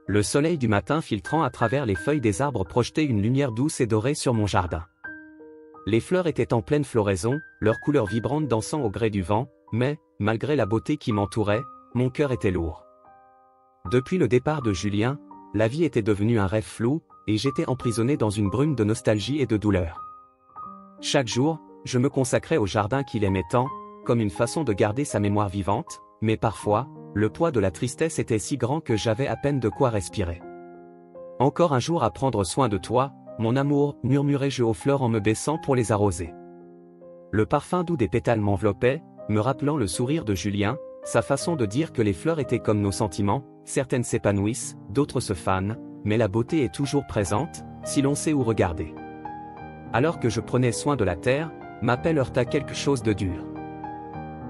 Le soleil du matin filtrant à travers les feuilles des arbres projetait une lumière douce et dorée sur mon jardin. Les fleurs étaient en pleine floraison, leurs couleurs vibrantes dansant au gré du vent, mais, malgré la beauté qui m'entourait, mon cœur était lourd. Depuis le départ de Julien, la vie était devenue un rêve flou, et j'étais emprisonné dans une brume de nostalgie et de douleur. Chaque jour, je me consacrais au jardin qu'il aimait tant, comme une façon de garder sa mémoire vivante, mais parfois, le poids de la tristesse était si grand que j'avais à peine de quoi respirer. Encore un jour à prendre soin de toi, mon amour, murmurai-je aux fleurs en me baissant pour les arroser. Le parfum doux des pétales m'enveloppait, me rappelant le sourire de Julien, sa façon de dire que les fleurs étaient comme nos sentiments, certaines s'épanouissent, d'autres se fanent, mais la beauté est toujours présente, si l'on sait où regarder. Alors que je prenais soin de la terre, ma pelle heurta quelque chose de dur.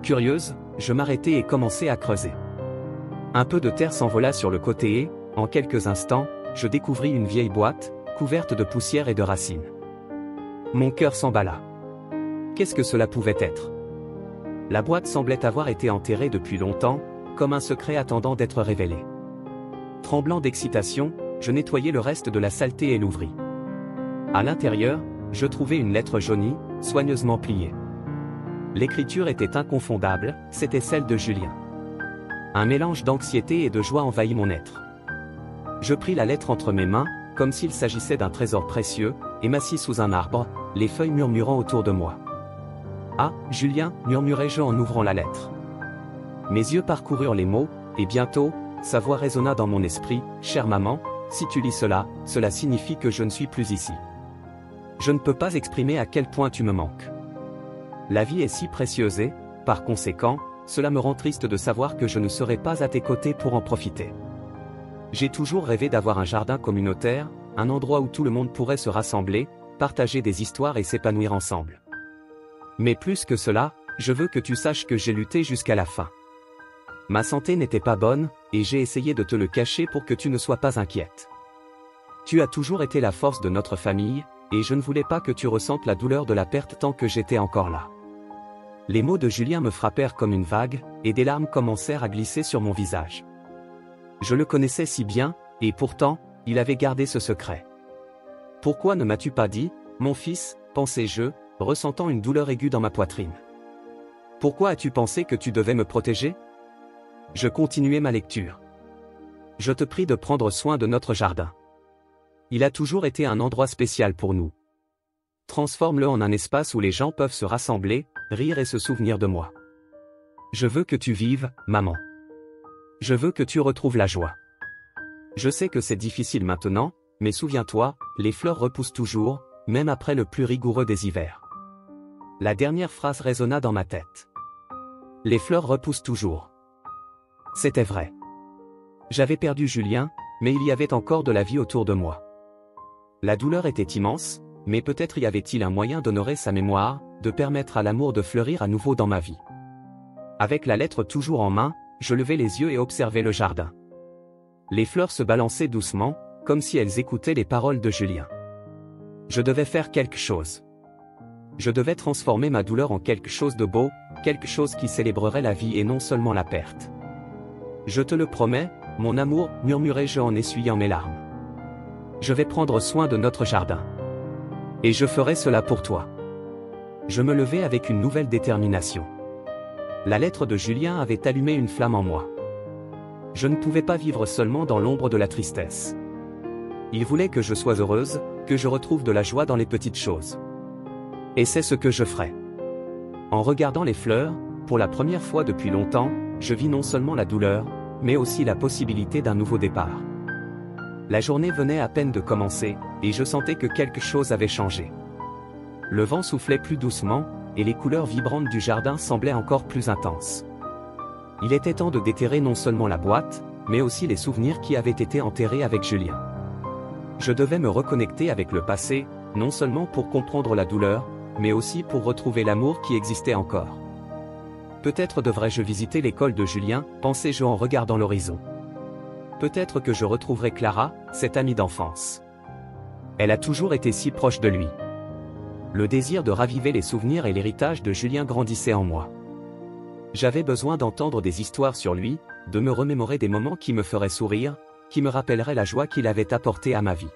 Curieuse, je m'arrêtai et commençai à creuser. Un peu de terre s'envola sur le côté et, en quelques instants, je découvris une vieille boîte, couverte de poussière et de racines. Mon cœur s'emballa. Qu'est-ce que cela pouvait être? La boîte semblait avoir été enterrée depuis longtemps, comme un secret attendant d'être révélé. Tremblant d'excitation, je nettoyai le reste de la saleté et l'ouvris. À l'intérieur, je trouvai une lettre jaunie, soigneusement pliée. L'écriture était inconfondable, c'était celle de Julien. Un mélange d'anxiété et de joie envahit mon être. Je pris la lettre entre mes mains, comme s'il s'agissait d'un trésor précieux, et m'assis sous un arbre, les feuilles murmurant autour de moi. « Ah, Julien » murmurai-je en ouvrant la lettre. Mes yeux parcoururent les mots, et bientôt, sa voix résonna dans mon esprit, « Chère maman, si tu lis cela, cela signifie que je ne suis plus ici. Je ne peux pas exprimer à quel point tu me manques. La vie est si précieuse et, par conséquent, cela me rend triste de savoir que je ne serai pas à tes côtés pour en profiter. J'ai toujours rêvé d'avoir un jardin communautaire, un endroit où tout le monde pourrait se rassembler, partager des histoires et s'épanouir ensemble. Mais plus que cela, je veux que tu saches que j'ai lutté jusqu'à la fin. Ma santé n'était pas bonne, et j'ai essayé de te le cacher pour que tu ne sois pas inquiète. Tu as toujours été la force de notre famille, et je ne voulais pas que tu ressentes la douleur de la perte tant que j'étais encore là. Les mots de Julien me frappèrent comme une vague, et des larmes commencèrent à glisser sur mon visage. Je le connaissais si bien, et pourtant, il avait gardé ce secret. Pourquoi ne m'as-tu pas dit, mon fils, pensai-je, ressentant une douleur aiguë dans ma poitrine. Pourquoi as-tu pensé que tu devais me protéger? Je continuai ma lecture. Je te prie de prendre soin de notre jardin. Il a toujours été un endroit spécial pour nous. Transforme-le en un espace où les gens peuvent se rassembler, rire et se souvenir de moi. Je veux que tu vives, maman. Je veux que tu retrouves la joie. Je sais que c'est difficile maintenant, mais souviens-toi, les fleurs repoussent toujours, même après le plus rigoureux des hivers. La dernière phrase résonna dans ma tête. Les fleurs repoussent toujours. C'était vrai. J'avais perdu Julien, mais il y avait encore de la vie autour de moi. La douleur était immense, mais peut-être y avait-il un moyen d'honorer sa mémoire, de permettre à l'amour de fleurir à nouveau dans ma vie. Avec la lettre toujours en main, je levai les yeux et observai le jardin. Les fleurs se balançaient doucement, comme si elles écoutaient les paroles de Julien. Je devais faire quelque chose. Je devais transformer ma douleur en quelque chose de beau, quelque chose qui célébrerait la vie et non seulement la perte. Je te le promets, mon amour, murmurai-je en essuyant mes larmes. Je vais prendre soin de notre jardin. Et je ferai cela pour toi. Je me levai avec une nouvelle détermination. La lettre de Julien avait allumé une flamme en moi. Je ne pouvais pas vivre seulement dans l'ombre de la tristesse. Il voulait que je sois heureuse, que je retrouve de la joie dans les petites choses. Et c'est ce que je ferai. En regardant les fleurs, pour la première fois depuis longtemps, je vis non seulement la douleur, mais aussi la possibilité d'un nouveau départ. La journée venait à peine de commencer, et je sentais que quelque chose avait changé. Le vent soufflait plus doucement, et les couleurs vibrantes du jardin semblaient encore plus intenses. Il était temps de déterrer non seulement la boîte, mais aussi les souvenirs qui avaient été enterrés avec Julien. Je devais me reconnecter avec le passé, non seulement pour comprendre la douleur, mais aussi pour retrouver l'amour qui existait encore. Peut-être devrais-je visiter l'école de Julien, pensai-je en regardant l'horizon. Peut-être que je retrouverai Clara, cette amie d'enfance. Elle a toujours été si proche de lui. Le désir de raviver les souvenirs et l'héritage de Julien grandissait en moi. J'avais besoin d'entendre des histoires sur lui, de me remémorer des moments qui me feraient sourire, qui me rappellerait la joie qu'il avait apportée à ma vie.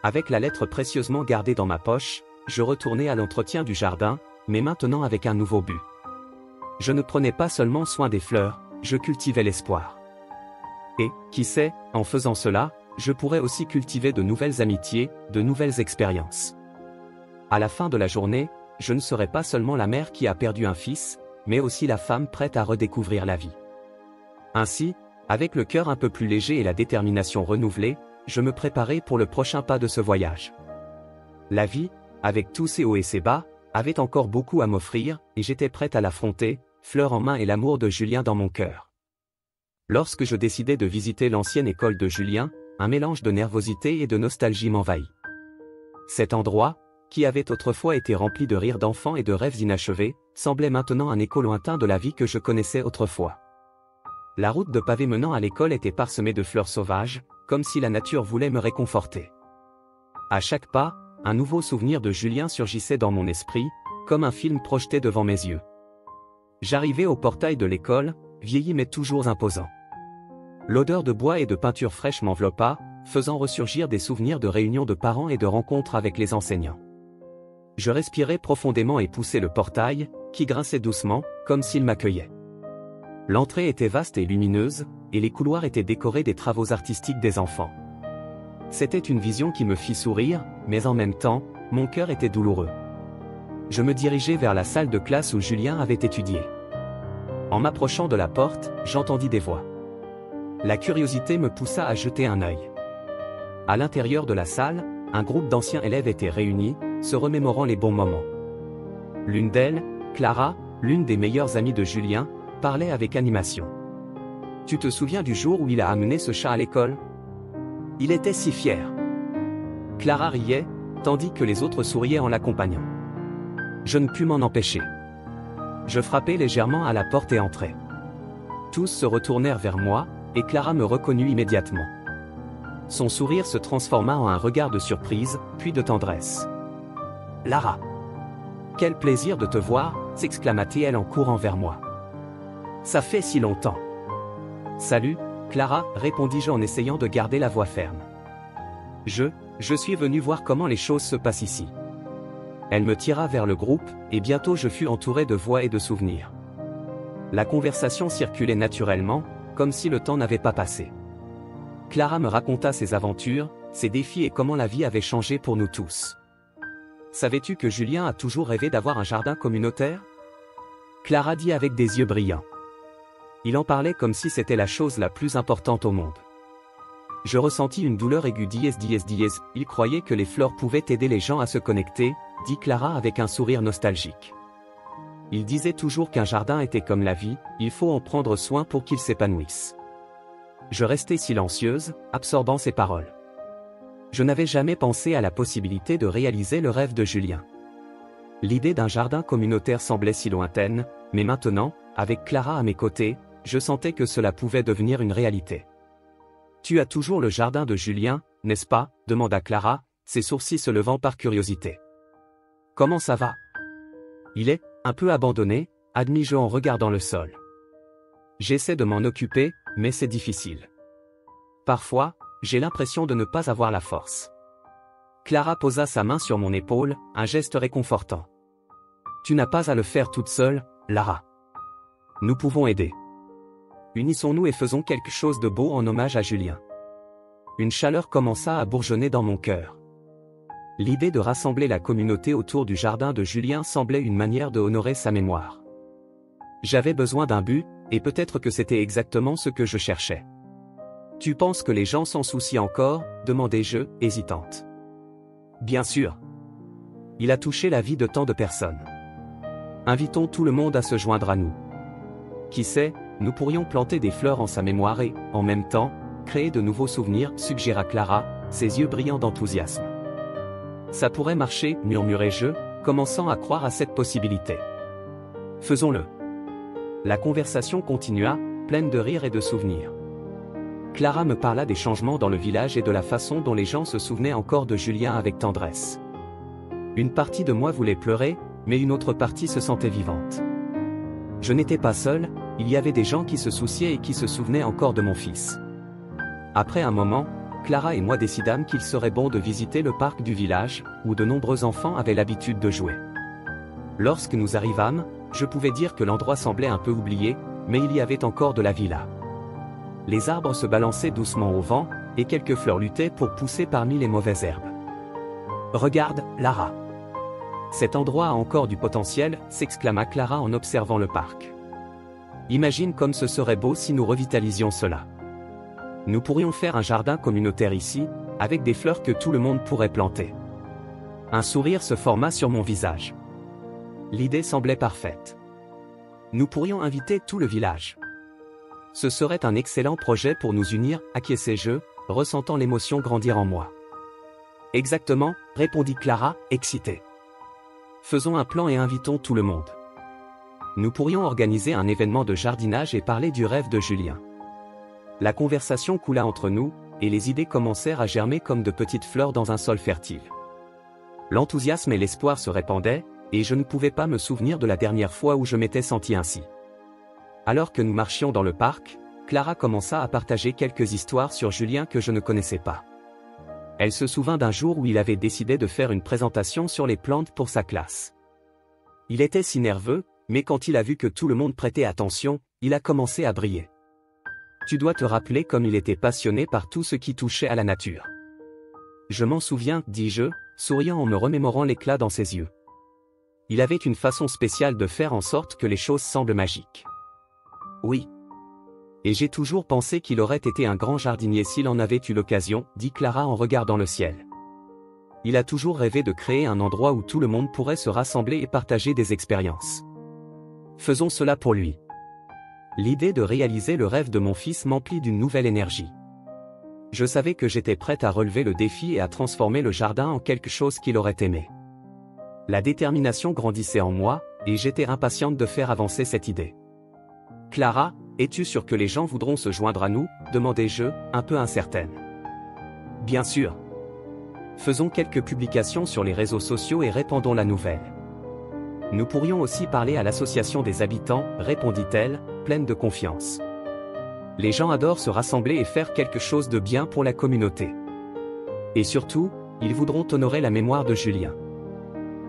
Avec la lettre précieusement gardée dans ma poche, je retournai à l'entretien du jardin, mais maintenant avec un nouveau but. Je ne prenais pas seulement soin des fleurs, je cultivais l'espoir. Et, qui sait, en faisant cela, je pourrais aussi cultiver de nouvelles amitiés, de nouvelles expériences. À la fin de la journée, je ne serai pas seulement la mère qui a perdu un fils, mais aussi la femme prête à redécouvrir la vie. Ainsi, avec le cœur un peu plus léger et la détermination renouvelée, je me préparais pour le prochain pas de ce voyage. La vie, avec tous ses hauts et ses bas, avait encore beaucoup à m'offrir, et j'étais prête à l'affronter, fleur en main et l'amour de Julien dans mon cœur. Lorsque je décidai de visiter l'ancienne école de Julien, un mélange de nervosité et de nostalgie m'envahit. Cet endroit, qui avait autrefois été rempli de rires d'enfants et de rêves inachevés, semblait maintenant un écho lointain de la vie que je connaissais autrefois. La route de pavé menant à l'école était parsemée de fleurs sauvages, comme si la nature voulait me réconforter. À chaque pas, un nouveau souvenir de Julien surgissait dans mon esprit, comme un film projeté devant mes yeux. J'arrivai au portail de l'école, vieilli mais toujours imposant. L'odeur de bois et de peinture fraîche m'enveloppa, faisant ressurgir des souvenirs de réunions de parents et de rencontres avec les enseignants. Je respirai profondément et poussai le portail, qui grinçait doucement, comme s'il m'accueillait. L'entrée était vaste et lumineuse, et les couloirs étaient décorés des travaux artistiques des enfants. C'était une vision qui me fit sourire, mais en même temps, mon cœur était douloureux. Je me dirigeai vers la salle de classe où Julien avait étudié. En m'approchant de la porte, j'entendis des voix. La curiosité me poussa à jeter un œil. À l'intérieur de la salle, un groupe d'anciens élèves était réuni, se remémorant les bons moments. L'une d'elles, Clara, l'une des meilleures amies de Julien, parlait avec animation. « Tu te souviens du jour où il a amené ce chat à l'école ? Il était si fier. » Clara riait, tandis que les autres souriaient en l'accompagnant. Je ne pus m'en empêcher. Je frappai légèrement à la porte et entrai. Tous se retournèrent vers moi, et Clara me reconnut immédiatement. Son sourire se transforma en un regard de surprise, puis de tendresse. « Lara! Quel plaisir de te voir !» s'exclama-t-elle en courant vers moi. « Ça fait si longtemps. »« Salut, Clara » répondis-je en essayant de garder la voix ferme. « Je suis venu voir comment les choses se passent ici. » Elle me tira vers le groupe, et bientôt je fus entouré de voix et de souvenirs. La conversation circulait naturellement, comme si le temps n'avait pas passé. Clara me raconta ses aventures, ses défis et comment la vie avait changé pour nous tous. « Savais-tu que Julien a toujours rêvé d'avoir un jardin communautaire ?» Clara dit avec des yeux brillants. Il en parlait comme si c'était la chose la plus importante au monde. Je ressentis une douleur aiguë. Il croyait que les fleurs pouvaient aider les gens à se connecter, dit Clara avec un sourire nostalgique. Il disait toujours qu'un jardin était comme la vie, il faut en prendre soin pour qu'il s'épanouisse. Je restai silencieuse, absorbant ses paroles. Je n'avais jamais pensé à la possibilité de réaliser le rêve de Julien. L'idée d'un jardin communautaire semblait si lointaine, mais maintenant, avec Clara à mes côtés, je sentais que cela pouvait devenir une réalité. « Tu as toujours le jardin de Julien, n'est-ce pas ?» demanda Clara, ses sourcils se levant par curiosité. « Comment ça va ? » « Il est un peu abandonné, admis-je en regardant le sol. J'essaie de m'en occuper, mais c'est difficile. Parfois, j'ai l'impression de ne pas avoir la force. » Clara posa sa main sur mon épaule, un geste réconfortant. « Tu n'as pas à le faire toute seule, Lara. Nous pouvons aider. Unissons-nous et faisons quelque chose de beau en hommage à Julien. » Une chaleur commença à bourgeonner dans mon cœur. L'idée de rassembler la communauté autour du jardin de Julien semblait une manière de honorer sa mémoire. J'avais besoin d'un but, et peut-être que c'était exactement ce que je cherchais. « Tu penses que les gens s'en soucient encore ?» demandai-je, hésitante. « Bien sûr. Il a touché la vie de tant de personnes. Invitons tout le monde à se joindre à nous. Qui sait, nous pourrions planter des fleurs en sa mémoire et, en même temps, créer de nouveaux souvenirs, suggéra Clara, ses yeux brillants d'enthousiasme. Ça pourrait marcher, murmurai-je, commençant à croire à cette possibilité. Faisons-le. La conversation continua, pleine de rires et de souvenirs. Clara me parla des changements dans le village et de la façon dont les gens se souvenaient encore de Julien avec tendresse. Une partie de moi voulait pleurer, mais une autre partie se sentait vivante. Je n'étais pas seul, il y avait des gens qui se souciaient et qui se souvenaient encore de mon fils. Après un moment, Clara et moi décidâmes qu'il serait bon de visiter le parc du village, où de nombreux enfants avaient l'habitude de jouer. Lorsque nous arrivâmes, je pouvais dire que l'endroit semblait un peu oublié, mais il y avait encore de la vie là. Les arbres se balançaient doucement au vent, et quelques fleurs luttaient pour pousser parmi les mauvaises herbes. Regarde, Lara. Cet endroit a encore du potentiel, s'exclama Clara en observant le parc. Imagine comme ce serait beau si nous revitalisions cela. Nous pourrions faire un jardin communautaire ici, avec des fleurs que tout le monde pourrait planter. Un sourire se forma sur mon visage. L'idée semblait parfaite. Nous pourrions inviter tout le village. Ce serait un excellent projet pour nous unir, acquiesçai-je, ressentant l'émotion grandir en moi. Exactement, répondit Clara, excitée. Faisons un plan et invitons tout le monde. Nous pourrions organiser un événement de jardinage et parler du rêve de Julien. La conversation coula entre nous, et les idées commencèrent à germer comme de petites fleurs dans un sol fertile. L'enthousiasme et l'espoir se répandaient, et je ne pouvais pas me souvenir de la dernière fois où je m'étais senti ainsi. Alors que nous marchions dans le parc, Clara commença à partager quelques histoires sur Julien que je ne connaissais pas. Elle se souvint d'un jour où il avait décidé de faire une présentation sur les plantes pour sa classe. Il était si nerveux, mais quand il a vu que tout le monde prêtait attention, il a commencé à briller. Tu dois te rappeler comme il était passionné par tout ce qui touchait à la nature. Je m'en souviens, dis-je, souriant en me remémorant l'éclat dans ses yeux. Il avait une façon spéciale de faire en sorte que les choses semblent magiques. Oui. Et j'ai toujours pensé qu'il aurait été un grand jardinier s'il en avait eu l'occasion, dit Clara en regardant le ciel. Il a toujours rêvé de créer un endroit où tout le monde pourrait se rassembler et partager des expériences. Faisons cela pour lui. L'idée de réaliser le rêve de mon fils m'emplit d'une nouvelle énergie. Je savais que j'étais prête à relever le défi et à transformer le jardin en quelque chose qu'il aurait aimé. La détermination grandissait en moi, et j'étais impatiente de faire avancer cette idée. Clara, es-tu sûre que les gens voudront se joindre à nous, demandai-je, un peu incertaine. Bien sûr. Faisons quelques publications sur les réseaux sociaux et répandons la nouvelle. Nous pourrions aussi parler à l'association des habitants, répondit-elle, pleine de confiance. Les gens adorent se rassembler et faire quelque chose de bien pour la communauté. Et surtout, ils voudront honorer la mémoire de Julien.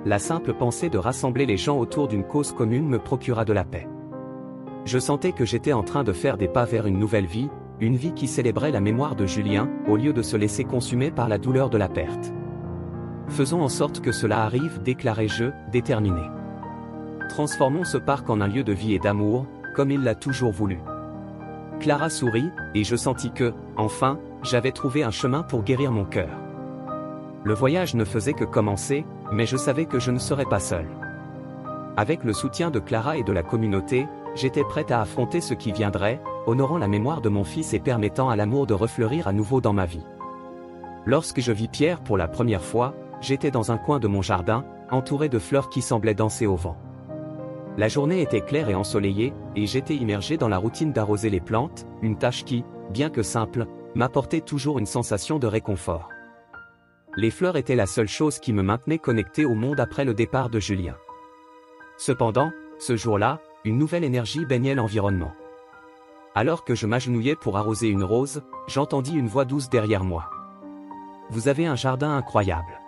La simple pensée de rassembler les gens autour d'une cause commune me procura de la paix. Je sentais que j'étais en train de faire des pas vers une nouvelle vie, une vie qui célébrait la mémoire de Julien, au lieu de se laisser consumer par la douleur de la perte. Faisons en sorte que cela arrive, déclarai-je, déterminé. Transformons ce parc en un lieu de vie et d'amour, comme il l'a toujours voulu. Clara sourit, et je sentis que, enfin, j'avais trouvé un chemin pour guérir mon cœur. Le voyage ne faisait que commencer, mais je savais que je ne serais pas seul. Avec le soutien de Clara et de la communauté, j'étais prête à affronter ce qui viendrait, honorant la mémoire de mon fils et permettant à l'amour de refleurir à nouveau dans ma vie. Lorsque je vis Pierre pour la première fois, j'étais dans un coin de mon jardin, entouré de fleurs qui semblaient danser au vent. La journée était claire et ensoleillée, et j'étais immergé dans la routine d'arroser les plantes, une tâche qui, bien que simple, m'apportait toujours une sensation de réconfort. Les fleurs étaient la seule chose qui me maintenait connecté au monde après le départ de Julien. Cependant, ce jour-là, une nouvelle énergie baignait l'environnement. Alors que je m'agenouillais pour arroser une rose, j'entendis une voix douce derrière moi. « Vous avez un jardin incroyable. »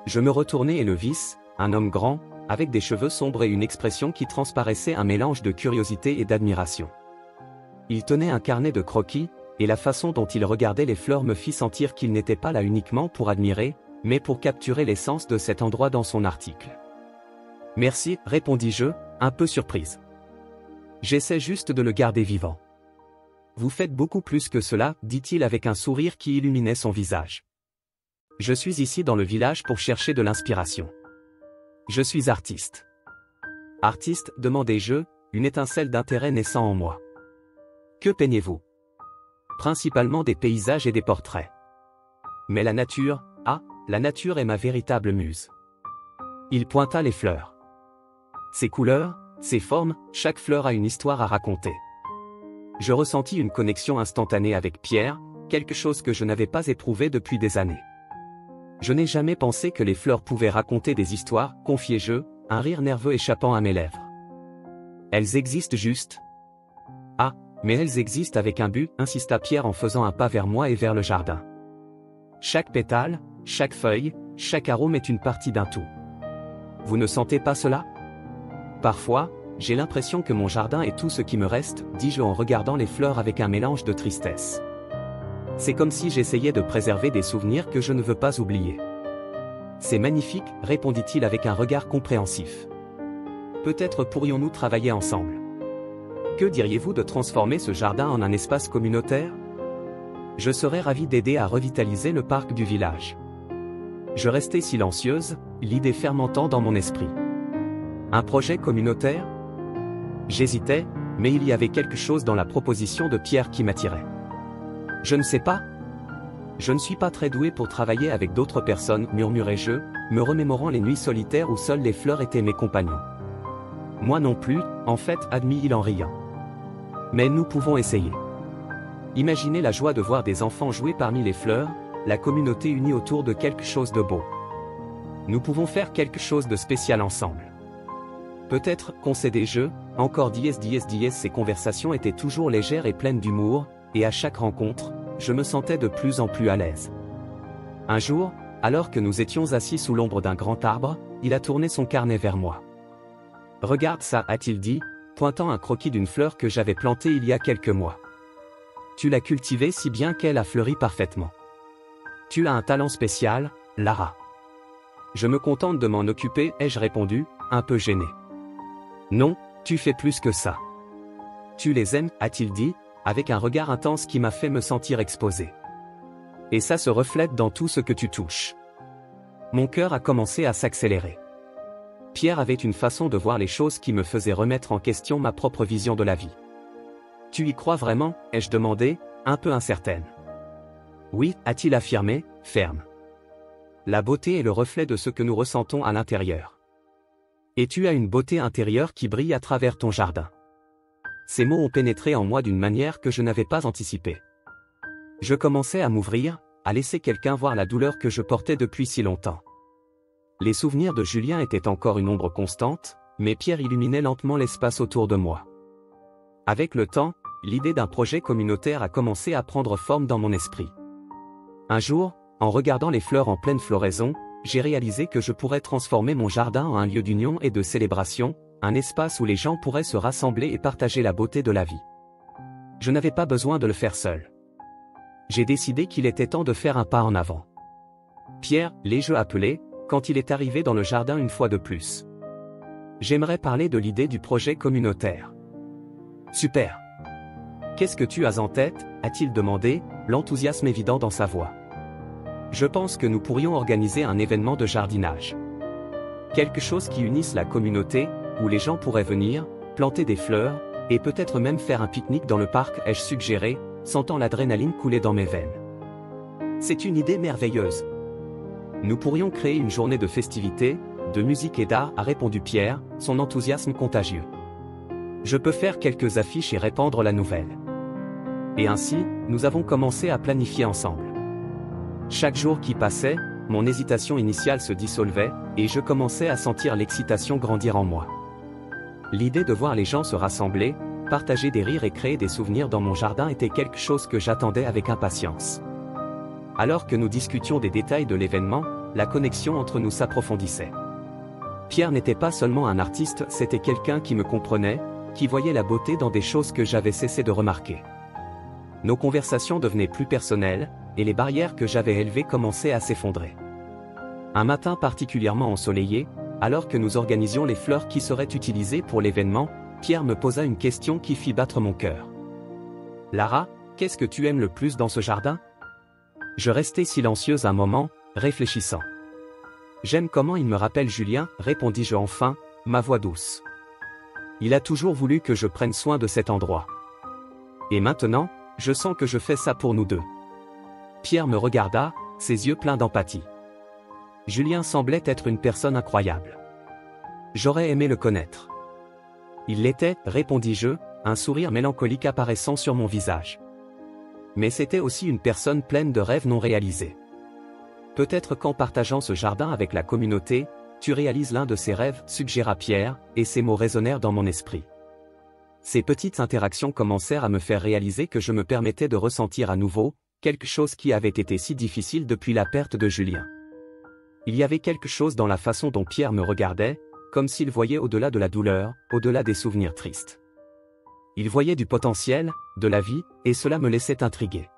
Je me retournai et le vis, un homme grand, avec des cheveux sombres et une expression qui transparaissait un mélange de curiosité et d'admiration. Il tenait un carnet de croquis, et la façon dont il regardait les fleurs me fit sentir qu'il n'était pas là uniquement pour admirer, mais pour capturer l'essence de cet endroit dans son article. « Merci, répondis-je, un peu surprise. J'essaie juste de le garder vivant. » Vous faites beaucoup plus que cela, dit-il avec un sourire qui illuminait son visage. Je suis ici dans le village pour chercher de l'inspiration. Je suis artiste. Artiste, demandai-je, une étincelle d'intérêt naissant en moi. Que peignez-vous? Principalement des paysages et des portraits. Mais la nature, la nature est ma véritable muse. Il pointa les fleurs. Ses couleurs, ses formes, chaque fleur a une histoire à raconter. Je ressentis une connexion instantanée avec Pierre, quelque chose que je n'avais pas éprouvé depuis des années. Je n'ai jamais pensé que les fleurs pouvaient raconter des histoires, confiai-je, un rire nerveux échappant à mes lèvres. Elles existent juste. mais elles existent avec un but, insista Pierre en faisant un pas vers moi et vers le jardin. Chaque pétale, chaque feuille, chaque arôme est une partie d'un tout. Vous ne sentez pas cela? Parfois, j'ai l'impression que mon jardin est tout ce qui me reste, dis-je en regardant les fleurs avec un mélange de tristesse. C'est comme si j'essayais de préserver des souvenirs que je ne veux pas oublier. C'est magnifique, répondit-il avec un regard compréhensif. Peut-être pourrions-nous travailler ensemble. Que diriez-vous de transformer ce jardin en un espace communautaire? Je serais ravi d'aider à revitaliser le parc du village. Je restais silencieuse, l'idée fermentant dans mon esprit. Un projet communautaire? J'hésitais, mais il y avait quelque chose dans la proposition de Pierre qui m'attirait. Je ne sais pas. Je ne suis pas très doué pour travailler avec d'autres personnes, murmurai-je, me remémorant les nuits solitaires où seules les fleurs étaient mes compagnons. Moi non plus, en fait, admit-il en riant. Mais nous pouvons essayer. Imaginez la joie de voir des enfants jouer parmi les fleurs, la communauté unie autour de quelque chose de beau. Nous pouvons faire quelque chose de spécial ensemble. Peut-être, concédai-je, encore dies, ces conversations étaient toujours légères et pleines d'humour, et à chaque rencontre, je me sentais de plus en plus à l'aise. Un jour, alors que nous étions assis sous l'ombre d'un grand arbre, il a tourné son carnet vers moi. « Regarde ça, a-t-il dit, pointant un croquis d'une fleur que j'avais plantée il y a quelques mois. Tu l'as cultivée si bien qu'elle a fleuri parfaitement. Tu as un talent spécial, Lara. » Je me contente de m'en occuper, ai-je répondu, un peu gêné. Non, tu fais plus que ça. Tu les aimes, a-t-il dit, avec un regard intense qui m'a fait me sentir exposé. Et ça se reflète dans tout ce que tu touches. Mon cœur a commencé à s'accélérer. Pierre avait une façon de voir les choses qui me faisait remettre en question ma propre vision de la vie. Tu y crois vraiment, ai-je demandé, un peu incertaine. Oui, a-t-il affirmé, ferme. La beauté est le reflet de ce que nous ressentons à l'intérieur. Et tu as une beauté intérieure qui brille à travers ton jardin. Ces mots ont pénétré en moi d'une manière que je n'avais pas anticipée. Je commençais à m'ouvrir, à laisser quelqu'un voir la douleur que je portais depuis si longtemps. Les souvenirs de Julien étaient encore une ombre constante, mais Pierre illuminait lentement l'espace autour de moi. Avec le temps, l'idée d'un projet communautaire a commencé à prendre forme dans mon esprit. Un jour, en regardant les fleurs en pleine floraison, j'ai réalisé que je pourrais transformer mon jardin en un lieu d'union et de célébration, un espace où les gens pourraient se rassembler et partager la beauté de la vie. Je n'avais pas besoin de le faire seul. J'ai décidé qu'il était temps de faire un pas en avant. Pierre, l'ai-je appelé, quand il est arrivé dans le jardin une fois de plus. J'aimerais parler de l'idée du projet communautaire. Super. Qu'est-ce que tu as en tête, a-t-il demandé, l'enthousiasme évident dans sa voix. Je pense que nous pourrions organiser un événement de jardinage. Quelque chose qui unisse la communauté, où les gens pourraient venir, planter des fleurs, et peut-être même faire un pique-nique dans le parc, ai-je suggéré, sentant l'adrénaline couler dans mes veines. C'est une idée merveilleuse. Nous pourrions créer une journée de festivités, de musique et d'art, a répondu Pierre, son enthousiasme contagieux. Je peux faire quelques affiches et répandre la nouvelle. Et ainsi, nous avons commencé à planifier ensemble. Chaque jour qui passait, mon hésitation initiale se dissolvait, et je commençais à sentir l'excitation grandir en moi. L'idée de voir les gens se rassembler, partager des rires et créer des souvenirs dans mon jardin était quelque chose que j'attendais avec impatience. Alors que nous discutions des détails de l'événement, la connexion entre nous s'approfondissait. Pierre n'était pas seulement un artiste, c'était quelqu'un qui me comprenait, qui voyait la beauté dans des choses que j'avais cessé de remarquer. Nos conversations devenaient plus personnelles, et les barrières que j'avais élevées commençaient à s'effondrer. Un matin particulièrement ensoleillé, alors que nous organisions les fleurs qui seraient utilisées pour l'événement, Pierre me posa une question qui fit battre mon cœur. « Lara, qu'est-ce que tu aimes le plus dans ce jardin ?» Je restai silencieuse un moment, réfléchissant. « J'aime comment il me rappelle Julien, répondis-je enfin, ma voix douce. Il a toujours voulu que je prenne soin de cet endroit. Et maintenant, je sens que je fais ça pour nous deux. » Pierre me regarda, ses yeux pleins d'empathie. Julien semblait être une personne incroyable. J'aurais aimé le connaître. Il l'était, répondis-je, un sourire mélancolique apparaissant sur mon visage. Mais c'était aussi une personne pleine de rêves non réalisés. Peut-être qu'en partageant ce jardin avec la communauté, tu réalises l'un de ces rêves, suggéra Pierre, et ces mots résonnèrent dans mon esprit. Ces petites interactions commencèrent à me faire réaliser que je me permettais de ressentir à nouveau quelque chose qui avait été si difficile depuis la perte de Julien. Il y avait quelque chose dans la façon dont Pierre me regardait, comme s'il voyait au-delà de la douleur, au-delà des souvenirs tristes. Il voyait du potentiel, de la vie, et cela me laissait intrigué.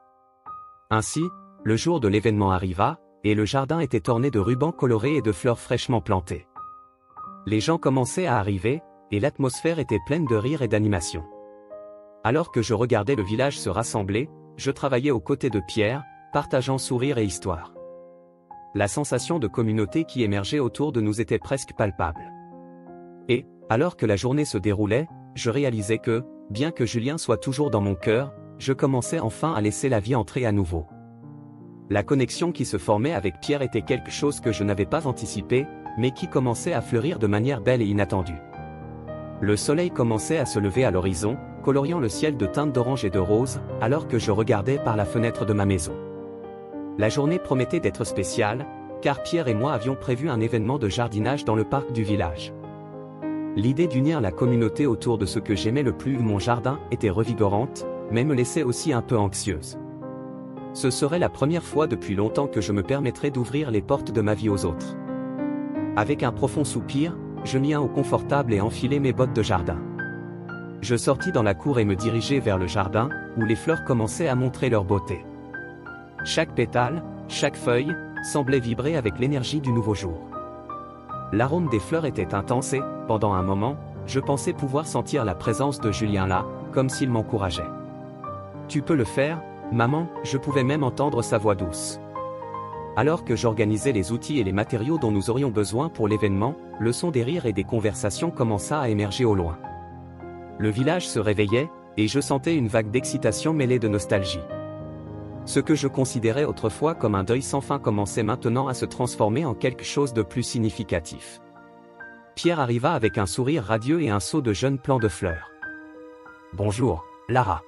Ainsi, le jour de l'événement arriva, et le jardin était orné de rubans colorés et de fleurs fraîchement plantées. Les gens commençaient à arriver, et l'atmosphère était pleine de rire et d'animation. Alors que je regardais le village se rassembler, je travaillais aux côtés de Pierre, partageant sourires et histoires. La sensation de communauté qui émergeait autour de nous était presque palpable. Et, alors que la journée se déroulait, je réalisais que, bien que Julien soit toujours dans mon cœur, je commençais enfin à laisser la vie entrer à nouveau. La connexion qui se formait avec Pierre était quelque chose que je n'avais pas anticipé, mais qui commençait à fleurir de manière belle et inattendue. Le soleil commençait à se lever à l'horizon, coloriant le ciel de teintes d'orange et de rose, alors que je regardais par la fenêtre de ma maison. La journée promettait d'être spéciale, car Pierre et moi avions prévu un événement de jardinage dans le parc du village. L'idée d'unir la communauté autour de ce que j'aimais le plus, mon jardin, était revigorante, mais me laissait aussi un peu anxieuse. Ce serait la première fois depuis longtemps que je me permettrais d'ouvrir les portes de ma vie aux autres. Avec un profond soupir, je mis un haut confortable et enfilai mes bottes de jardin. Je sortis dans la cour et me dirigeai vers le jardin, où les fleurs commençaient à montrer leur beauté. Chaque pétale, chaque feuille, semblait vibrer avec l'énergie du nouveau jour. L'arôme des fleurs était intense et, pendant un moment, je pensais pouvoir sentir la présence de Julien là, comme s'il m'encourageait. « Tu peux le faire, maman », je pouvais même entendre sa voix douce. Alors que j'organisais les outils et les matériaux dont nous aurions besoin pour l'événement, le son des rires et des conversations commença à émerger au loin. Le village se réveillait, et je sentais une vague d'excitation mêlée de nostalgie. Ce que je considérais autrefois comme un deuil sans fin commençait maintenant à se transformer en quelque chose de plus significatif. Pierre arriva avec un sourire radieux et un seau de jeunes plants de fleurs. « Bonjour, Lara.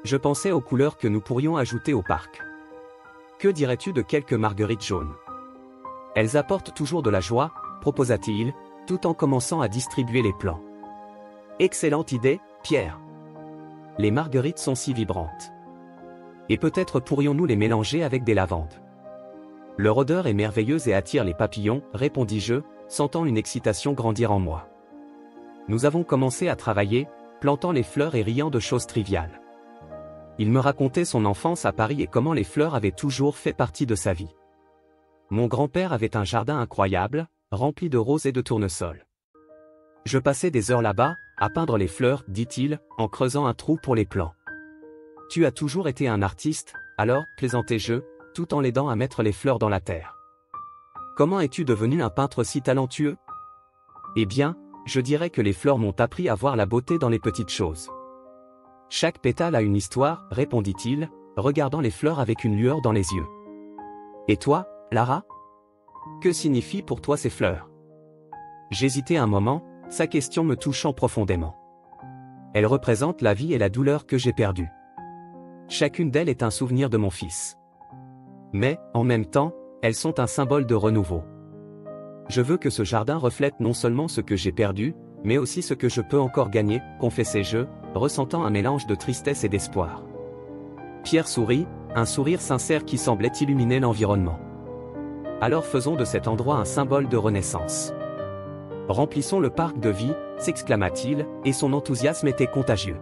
Je pensais aux couleurs que nous pourrions ajouter au parc. Que dirais-tu de quelques marguerites jaunes? Elles apportent toujours de la joie, proposa-t-il, tout en commençant à distribuer les plants. Excellente idée, Pierre. Les marguerites sont si vibrantes. Et peut-être pourrions-nous les mélanger avec des lavandes. Leur odeur est merveilleuse et attire les papillons, répondis-je, sentant une excitation grandir en moi. Nous avons commencé à travailler, plantant les fleurs et riant de choses triviales. Il me racontait son enfance à Paris et comment les fleurs avaient toujours fait partie de sa vie. Mon grand-père avait un jardin incroyable, rempli de roses et de tournesols. Je passais des heures là-bas, à peindre les fleurs, dit-il, en creusant un trou pour les plants. Tu as toujours été un artiste, alors, plaisantai-je, tout en l'aidant à mettre les fleurs dans la terre. Comment es-tu devenu un peintre si talentueux? Eh bien, je dirais que les fleurs m'ont appris à voir la beauté dans les petites choses. Chaque pétale a une histoire, répondit-il, regardant les fleurs avec une lueur dans les yeux. Et toi, Lara? Que signifient pour toi ces fleurs? J'hésitai un moment, sa question me touchant profondément. Elles représentent la vie et la douleur que j'ai perdue. Chacune d'elles est un souvenir de mon fils. Mais, en même temps, elles sont un symbole de renouveau. Je veux que ce jardin reflète non seulement ce que j'ai perdu, mais aussi ce que je peux encore gagner, confessai-je, ressentant un mélange de tristesse et d'espoir. Pierre sourit, un sourire sincère qui semblait illuminer l'environnement. Alors faisons de cet endroit un symbole de renaissance. Remplissons le parc de vie, s'exclama-t-il, et son enthousiasme était contagieux.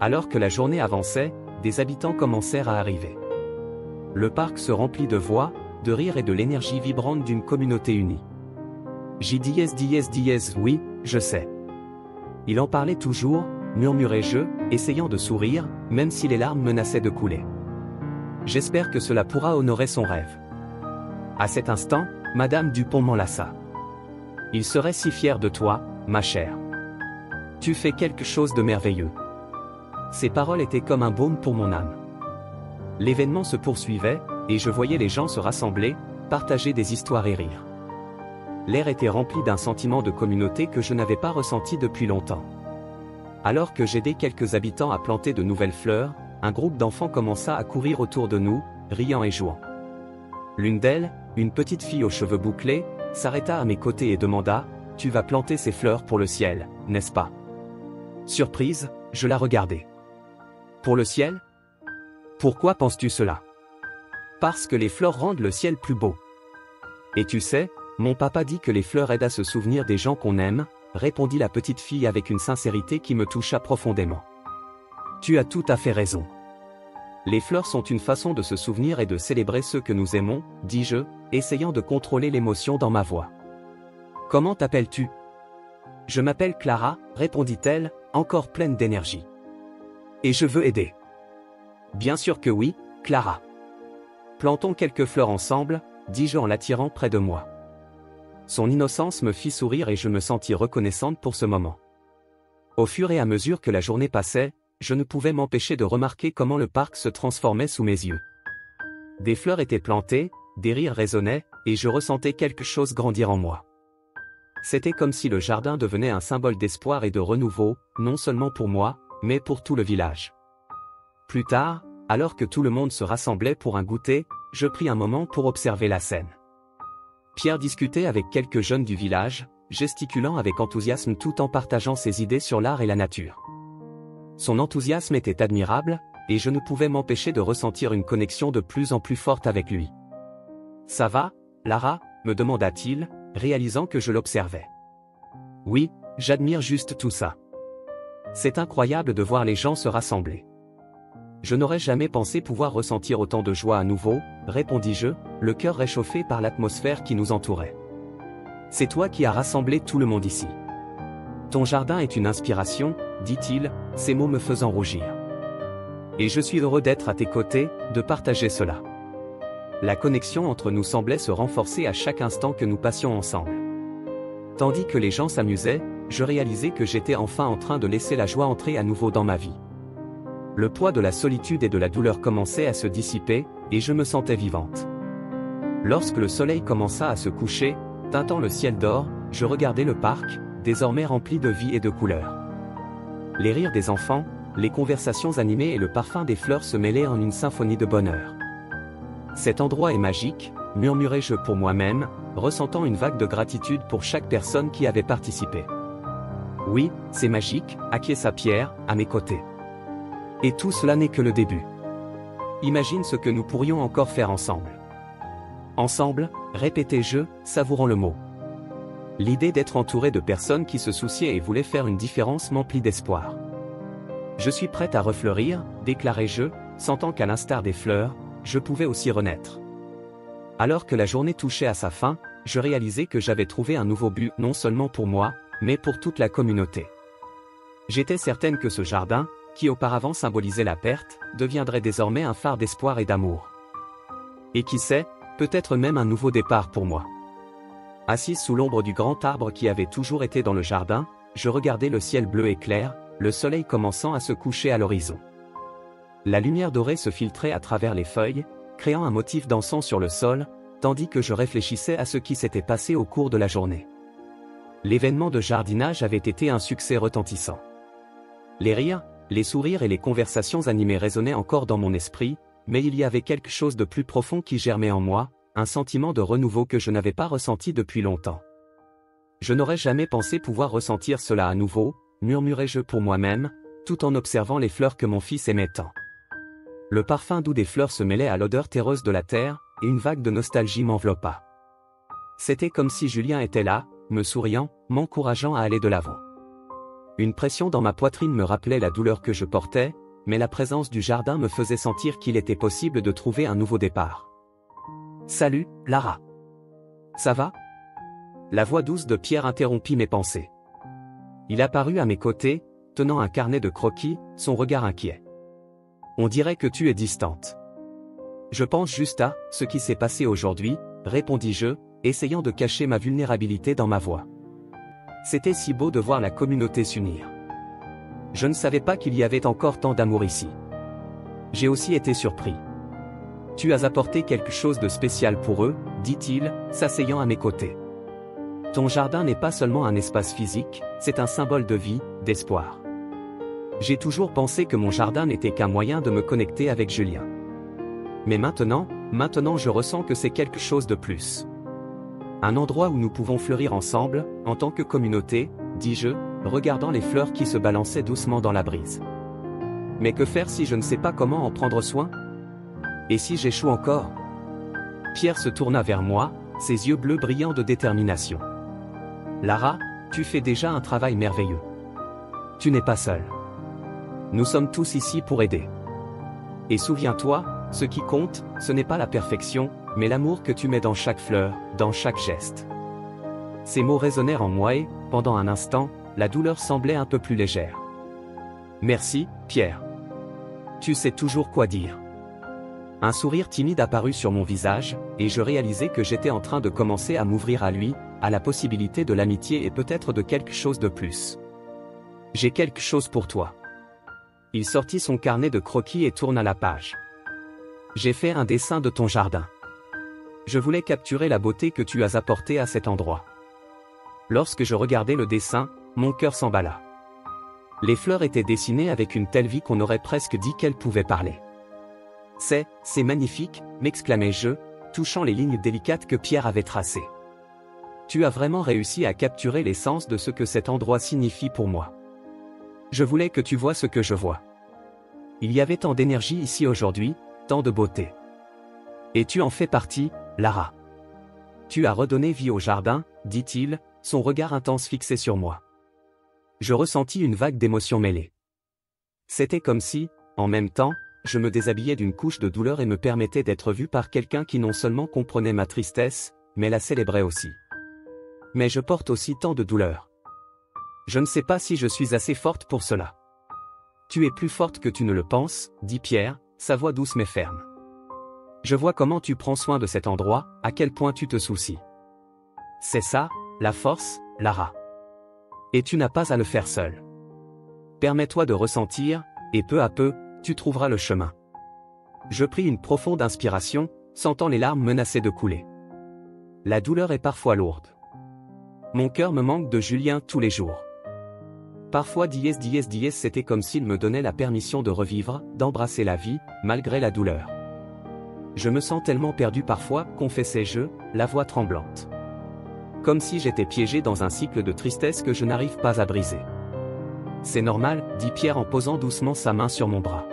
Alors que la journée avançait, des habitants commencèrent à arriver. Le parc se remplit de voix, de rires et de l'énergie vibrante d'une communauté unie. JDS, oui, je sais. Il en parlait toujours, murmurai-je, essayant de sourire, même si les larmes menaçaient de couler. J'espère que cela pourra honorer son rêve. À cet instant, Madame Dupont m'enlaça. Il serait si fier de toi, ma chère. Tu fais quelque chose de merveilleux. Ces paroles étaient comme un baume pour mon âme. L'événement se poursuivait, et je voyais les gens se rassembler, partager des histoires et rire. L'air était rempli d'un sentiment de communauté que je n'avais pas ressenti depuis longtemps. Alors que j'aidais quelques habitants à planter de nouvelles fleurs, un groupe d'enfants commença à courir autour de nous, riant et jouant. L'une d'elles, une petite fille aux cheveux bouclés, s'arrêta à mes côtés et demanda « Tu vas planter ces fleurs pour le ciel, n'est-ce pas ?» Surprise, je la regardais. Pour le ciel? Pourquoi penses-tu cela? Parce que les fleurs rendent le ciel plus beau. Et tu sais, mon papa dit que les fleurs aident à se souvenir des gens qu'on aime, répondit la petite fille avec une sincérité qui me toucha profondément. Tu as tout à fait raison. Les fleurs sont une façon de se souvenir et de célébrer ceux que nous aimons, dis-je, essayant de contrôler l'émotion dans ma voix. Comment t'appelles-tu? Je m'appelle Clara, répondit-elle, encore pleine d'énergie. Et je veux aider. Bien sûr que oui, Clara. Plantons quelques fleurs ensemble, dis-je en l'attirant près de moi. Son innocence me fit sourire et je me sentis reconnaissante pour ce moment. Au fur et à mesure que la journée passait, je ne pouvais m'empêcher de remarquer comment le parc se transformait sous mes yeux. Des fleurs étaient plantées, des rires résonnaient, et je ressentais quelque chose grandir en moi. C'était comme si le jardin devenait un symbole d'espoir et de renouveau, non seulement pour moi, mais pour tout le village. Plus tard, alors que tout le monde se rassemblait pour un goûter, je pris un moment pour observer la scène. Pierre discutait avec quelques jeunes du village, gesticulant avec enthousiasme tout en partageant ses idées sur l'art et la nature. Son enthousiasme était admirable, et je ne pouvais m'empêcher de ressentir une connexion de plus en plus forte avec lui. « Ça va, Lara ?» me demanda-t-il, réalisant que je l'observais. « Oui, j'admire juste tout ça. C'est incroyable de voir les gens se rassembler. » Je n'aurais jamais pensé pouvoir ressentir autant de joie à nouveau, répondis-je, le cœur réchauffé par l'atmosphère qui nous entourait. C'est toi qui as rassemblé tout le monde ici. Ton jardin est une inspiration, dit-il, ces mots me faisant rougir. Et je suis heureux d'être à tes côtés, de partager cela. La connexion entre nous semblait se renforcer à chaque instant que nous passions ensemble. Tandis que les gens s'amusaient, je réalisais que j'étais enfin en train de laisser la joie entrer à nouveau dans ma vie. Le poids de la solitude et de la douleur commençait à se dissiper, et je me sentais vivante. Lorsque le soleil commença à se coucher, teintant le ciel d'or, je regardais le parc, désormais rempli de vie et de couleurs. Les rires des enfants, les conversations animées et le parfum des fleurs se mêlaient en une symphonie de bonheur. Cet endroit est magique, murmurai-je pour moi-même, ressentant une vague de gratitude pour chaque personne qui avait participé. Oui, c'est magique, acquiesça Pierre, à mes côtés. Et tout cela n'est que le début. Imagine ce que nous pourrions encore faire ensemble. Ensemble, répétai-je, savourant le mot. L'idée d'être entouré de personnes qui se souciaient et voulaient faire une différence m'emplit d'espoir. Je suis prête à refleurir, déclarai-je, sentant qu'à l'instar des fleurs, je pouvais aussi renaître. Alors que la journée touchait à sa fin, je réalisais que j'avais trouvé un nouveau but non seulement pour moi, mais pour toute la communauté. J'étais certaine que ce jardin, qui auparavant symbolisait la perte, deviendrait désormais un phare d'espoir et d'amour. Et qui sait, peut-être même un nouveau départ pour moi. Assise sous l'ombre du grand arbre qui avait toujours été dans le jardin, je regardais le ciel bleu et clair, le soleil commençant à se coucher à l'horizon. La lumière dorée se filtrait à travers les feuilles, créant un motif dansant sur le sol, tandis que je réfléchissais à ce qui s'était passé au cours de la journée. L'événement de jardinage avait été un succès retentissant. Les rires, les sourires et les conversations animées résonnaient encore dans mon esprit, mais il y avait quelque chose de plus profond qui germait en moi, un sentiment de renouveau que je n'avais pas ressenti depuis longtemps. Je n'aurais jamais pensé pouvoir ressentir cela à nouveau, murmurai-je pour moi-même, tout en observant les fleurs que mon fils aimait tant. Le parfum doux des fleurs se mêlait à l'odeur terreuse de la terre, et une vague de nostalgie m'enveloppa. C'était comme si Julien était là, me souriant, m'encourageant à aller de l'avant. Une pression dans ma poitrine me rappelait la douleur que je portais, mais la présence du jardin me faisait sentir qu'il était possible de trouver un nouveau départ. « Salut, Lara. Ça va ?» La voix douce de Pierre interrompit mes pensées. Il apparut à mes côtés, tenant un carnet de croquis, son regard inquiet. « On dirait que tu es distante. »« Je pense juste à ce qui s'est passé aujourd'hui, » répondis-je, essayant de cacher ma vulnérabilité dans ma voix. C'était si beau de voir la communauté s'unir. Je ne savais pas qu'il y avait encore tant d'amour ici. J'ai aussi été surpris. « Tu as apporté quelque chose de spécial pour eux, » dit-il, s'asseyant à mes côtés. « Ton jardin n'est pas seulement un espace physique, c'est un symbole de vie, d'espoir. » J'ai toujours pensé que mon jardin n'était qu'un moyen de me connecter avec Julien. Mais maintenant je ressens que c'est quelque chose de plus. Un endroit où nous pouvons fleurir ensemble, en tant que communauté, dis-je, regardant les fleurs qui se balançaient doucement dans la brise. Mais que faire si je ne sais pas comment en prendre soin? Et si j'échoue encore? Pierre se tourna vers moi, ses yeux bleus brillants de détermination. Lara, tu fais déjà un travail merveilleux. Tu n'es pas seule. Nous sommes tous ici pour aider. Et souviens-toi, ce qui compte, ce n'est pas la perfection, mais l'amour que tu mets dans chaque fleur, dans chaque geste. Ces mots résonnèrent en moi et, pendant un instant, la douleur semblait un peu plus légère. Merci, Pierre. Tu sais toujours quoi dire. Un sourire timide apparut sur mon visage, et je réalisai que j'étais en train de commencer à m'ouvrir à lui, à la possibilité de l'amitié et peut-être de quelque chose de plus. J'ai quelque chose pour toi. Il sortit son carnet de croquis et tourna la page. J'ai fait un dessin de ton jardin. Je voulais capturer la beauté que tu as apportée à cet endroit. Lorsque je regardais le dessin, mon cœur s'emballa. Les fleurs étaient dessinées avec une telle vie qu'on aurait presque dit qu'elles pouvaient parler. C'est magnifique, m'exclamai-je, touchant les lignes délicates que Pierre avait tracées. Tu as vraiment réussi à capturer l'essence de ce que cet endroit signifie pour moi. Je voulais que tu vois ce que je vois. Il y avait tant d'énergie ici aujourd'hui, tant de beauté. Et tu en fais partie, Lara. Tu as redonné vie au jardin, dit-il, son regard intense fixé sur moi. Je ressentis une vague d'émotions mêlées. C'était comme si, en même temps, je me déshabillais d'une couche de douleur et me permettais d'être vu par quelqu'un qui non seulement comprenait ma tristesse, mais la célébrait aussi. Mais je porte aussi tant de douleur. Je ne sais pas si je suis assez forte pour cela. Tu es plus forte que tu ne le penses, dit Pierre, sa voix douce mais ferme. Je vois comment tu prends soin de cet endroit, à quel point tu te soucies. C'est ça, la force, Lara. Et tu n'as pas à le faire seul. Permets-toi de ressentir, et peu à peu, tu trouveras le chemin. Je pris une profonde inspiration, sentant les larmes menacer de couler. La douleur est parfois lourde. Mon cœur me manque de Julien tous les jours. Parfois c'était comme s'il me donnait la permission de revivre, d'embrasser la vie, malgré la douleur. Je me sens tellement perdu parfois, confessai-je, la voix tremblante. Comme si j'étais piégé dans un cycle de tristesse que je n'arrive pas à briser. C'est normal, dit Pierre en posant doucement sa main sur mon bras.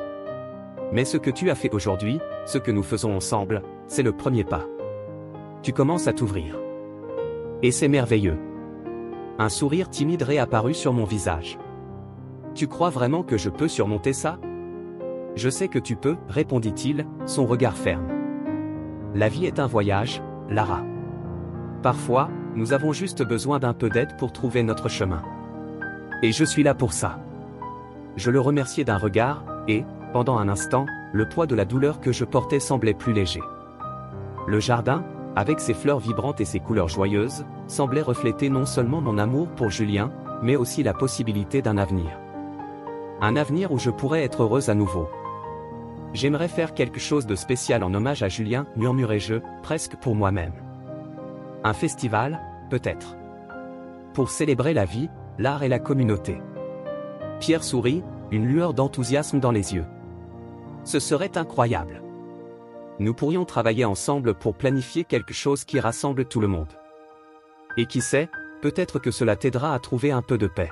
Mais ce que tu as fait aujourd'hui, ce que nous faisons ensemble, c'est le premier pas. Tu commences à t'ouvrir. Et c'est merveilleux. Un sourire timide réapparut sur mon visage. Tu crois vraiment que je peux surmonter ça? Je sais que tu peux, répondit-il, son regard ferme. La vie est un voyage, Lara. Parfois, nous avons juste besoin d'un peu d'aide pour trouver notre chemin. Et je suis là pour ça. Je le remerciai d'un regard, et, pendant un instant, le poids de la douleur que je portais semblait plus léger. Le jardin, avec ses fleurs vibrantes et ses couleurs joyeuses, semblait refléter non seulement mon amour pour Julien, mais aussi la possibilité d'un avenir. Un avenir où je pourrais être heureuse à nouveau. J'aimerais faire quelque chose de spécial en hommage à Julien, murmurai-je, presque pour moi-même. Un festival, peut-être. Pour célébrer la vie, l'art et la communauté. Pierre sourit, une lueur d'enthousiasme dans les yeux. Ce serait incroyable. Nous pourrions travailler ensemble pour planifier quelque chose qui rassemble tout le monde. Et qui sait, peut-être que cela t'aidera à trouver un peu de paix.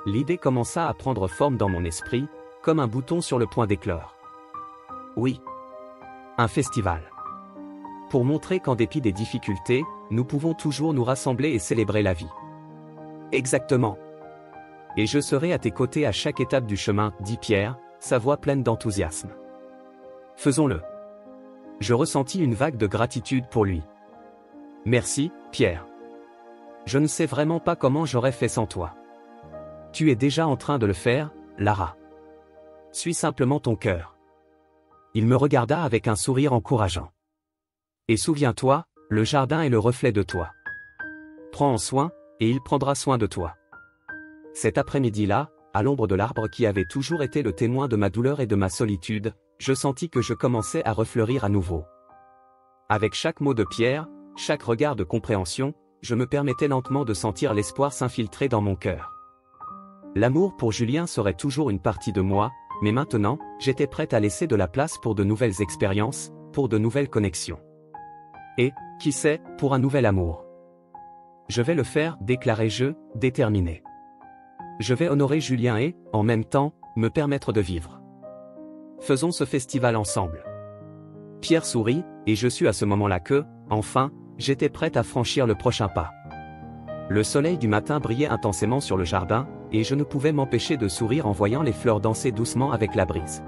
L'idée commença à prendre forme dans mon esprit, comme un bouton sur le point d'éclore. Oui. Un festival. Pour montrer qu'en dépit des difficultés, nous pouvons toujours nous rassembler et célébrer la vie. Exactement. Et je serai à tes côtés à chaque étape du chemin, dit Pierre, sa voix pleine d'enthousiasme. Faisons-le. Je ressentis une vague de gratitude pour lui. Merci, Pierre. Je ne sais vraiment pas comment j'aurais fait sans toi. Tu es déjà en train de le faire, Lara. Suis simplement ton cœur. Il me regarda avec un sourire encourageant. Et souviens-toi, le jardin est le reflet de toi. Prends en soin, et il prendra soin de toi. Cet après-midi-là, à l'ombre de l'arbre qui avait toujours été le témoin de ma douleur et de ma solitude, je sentis que je commençais à refleurir à nouveau. Avec chaque mot de Pierre, chaque regard de compréhension, je me permettais lentement de sentir l'espoir s'infiltrer dans mon cœur. L'amour pour Julien serait toujours une partie de moi, mais maintenant, j'étais prête à laisser de la place pour de nouvelles expériences, pour de nouvelles connexions. Et, qui sait, pour un nouvel amour. Je vais le faire, déclarai-je, déterminé. Je vais honorer Julien et, en même temps, me permettre de vivre. Faisons ce festival ensemble. Pierre sourit, et je sus à ce moment-là que, enfin, j'étais prête à franchir le prochain pas. Le soleil du matin brillait intensément sur le jardin, et je ne pouvais m'empêcher de sourire en voyant les fleurs danser doucement avec la brise.